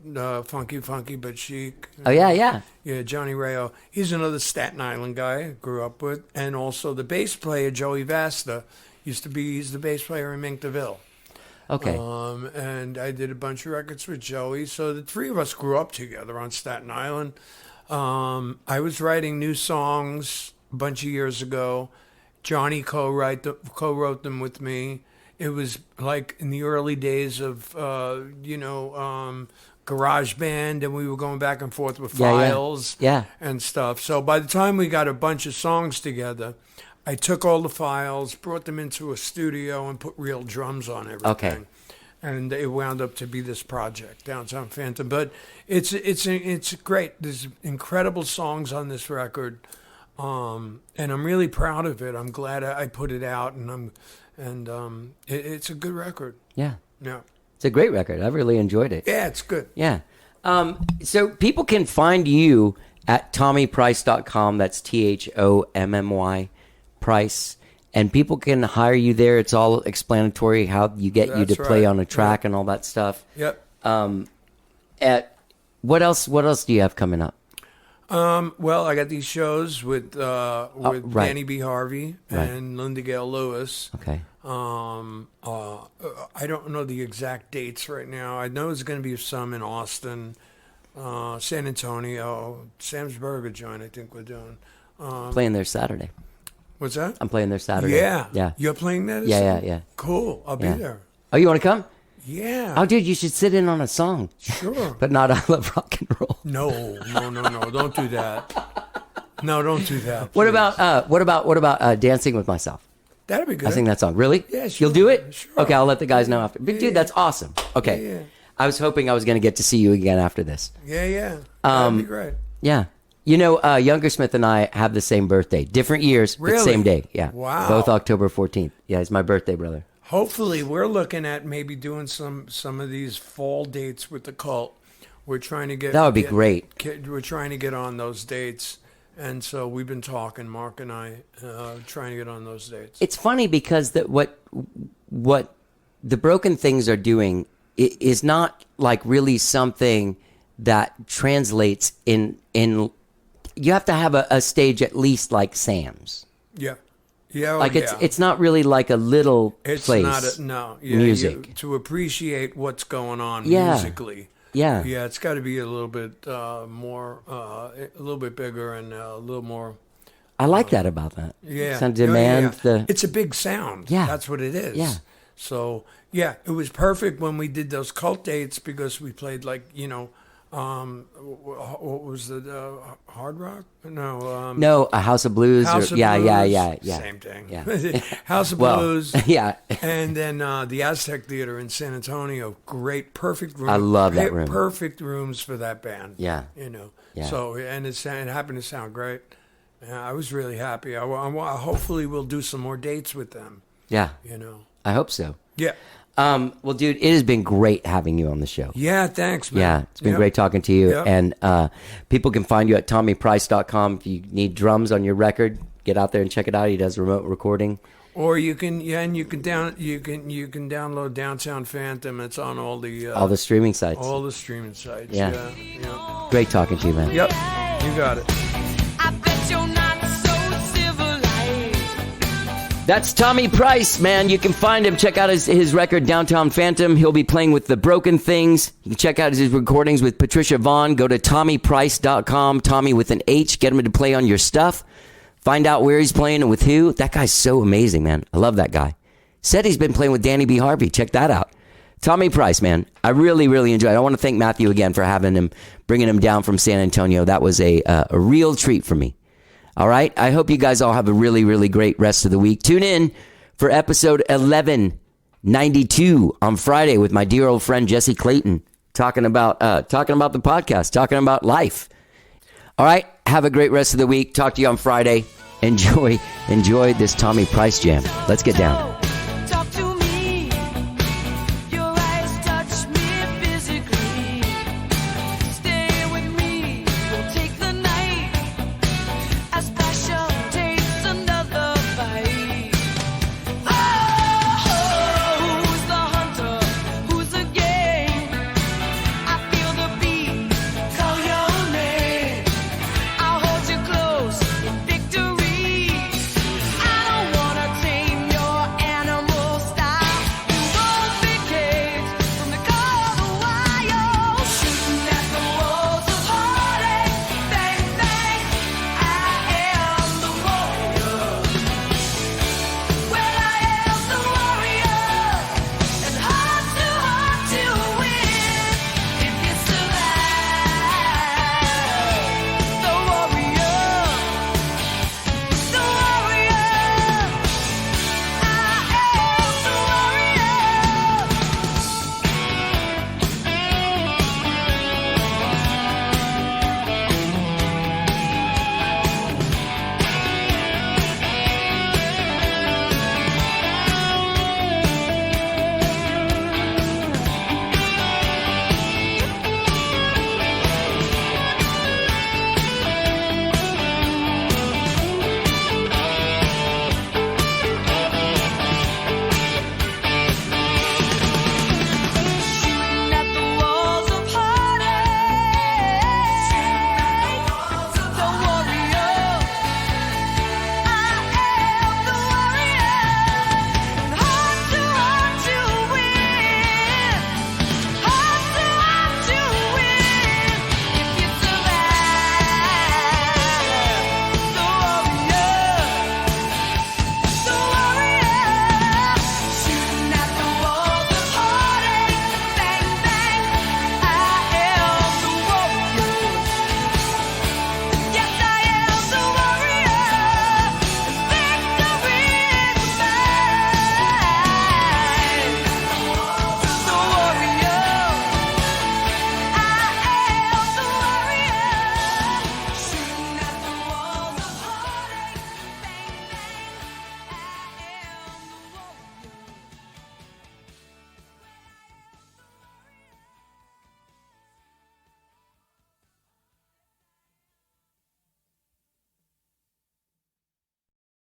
Funky But Chic. Oh, yeah. Yeah, Johnny Rayo. He's another Staten Island guy I grew up with. And also the bass player, Joey Vasta. He's the bass player in Mink DeVille. Okay. And I did a bunch of records with Joey. So the three of us grew up together on Staten Island. I was writing new songs a bunch of years ago. Johnny co-wrote them with me. It was like in the early days of, Garage Band, and we were going back and forth with files and stuff. So by the time we got a bunch of songs together, I took all the files, brought them into a studio, and put real drums on everything. Okay. And it wound up to be this project, Downtown Phantom. But it's great. There's incredible songs on this record, and I'm really proud of it. I'm glad I put it out, and it's a good record. Yeah. Yeah. It's a great record. I really enjoyed it. Yeah, it's good. Yeah. So people can find you at ThommyPrice.com. That's THOMMY Price. And people can hire you there. It's all explanatory how you get you to play on a track and all that stuff. Yep. At what else do you have coming up? Well, I got these shows with right. Danny B. Harvey Right. and Linda Gale Lewis. Okay. I don't know the exact dates right now. I know there's going to be some in Austin, San Antonio, Sam's Burger Joint. I think we're doing. Playing there Saturday. What's that? I'm playing there Saturday. Yeah. Yeah. You're playing that? Yeah. Cool. I'll Yeah. be there. Oh, you want to come? Yeah. Oh, dude, you should sit in on a song. Sure. But not I Love Rock and Roll. No. Don't do that. No, don't do that. What please. about Dancing with Myself? That'd be good. I sing that song. Really? Yeah, sure. You'll do it? Sure. Okay, I'll let the guys know after. But dude, that's awesome. Okay. Yeah. I was hoping I was going to get to see you again after this. Yeah. That'd be great. Yeah. You know, Younger Smith and I have the same birthday. Different years, but Really? same day. Yeah. Wow. Both October 14th. Yeah, it's my birthday, brother. Hopefully, we're looking at maybe doing some of these fall dates with the Cult. We're trying to get That would be great. We're trying to get on those dates, and so we've been talking, Mark and I, trying to get on those dates. It's funny because what the Broken Things are doing is not like really something that translates in. You have to have a stage at least like Sam's. Yeah. Like it's not really like a little It's place. not music to appreciate what's going on Yeah. musically. Yeah. Yeah, it's got to be a little bit more, a little bit bigger and a little more. I like that about that. Yeah, Some demand the. It's a big sound. Yeah. That's what it is. Yeah. So yeah, it was perfect when we did those Cult dates because we played like what was the Hard Rock? No. No, a House of Blues. House of yeah. Blues. Same thing. Yeah. House of Well, Blues. yeah. And then the Aztec Theater in San Antonio. Great, perfect room. I love that room. Perfect rooms for that band. Yeah. Yeah. So, and it happened to sound great. I was really happy. Hopefully we'll do some more dates with them. Yeah. I hope so. Yeah. Well, dude, it has been great having you on the show. Yeah, thanks, man. Yeah, it's been great talking to you. Yep. And people can find you at TommyPrice.com. If you need drums on your record, get out there and check it out. He does remote recording. Or you can download Downtown Phantom. It's on all the streaming sites. All the streaming sites. Yeah. Yeah. Great talking to you, man. Yep. You got it. I bet you're not so civilized. That's Thommy Price, man. You can find him. Check out his record, Downtown Phantom. He'll be playing with the Broken Things. You can check out his recordings with Patricia Vonne. Go to TommyPrice.com. Tommy with an H. Get him to play on your stuff. Find out where he's playing and with who. That guy's so amazing, man. I love that guy. Said he's been playing with Danny B. Harvey. Check that out. Thommy Price, man. I really, really enjoyed it. I want to thank Matthew again for bringing him down from San Antonio. That was a real treat for me. All right. I hope you guys all have a really, really great rest of the week. Tune in for episode 1192 on Friday with my dear old friend Jesse Clayton, talking about the podcast, talking about life. All right. Have a great rest of the week. Talk to you on Friday. Enjoy this Thommy Price jam. Let's get down.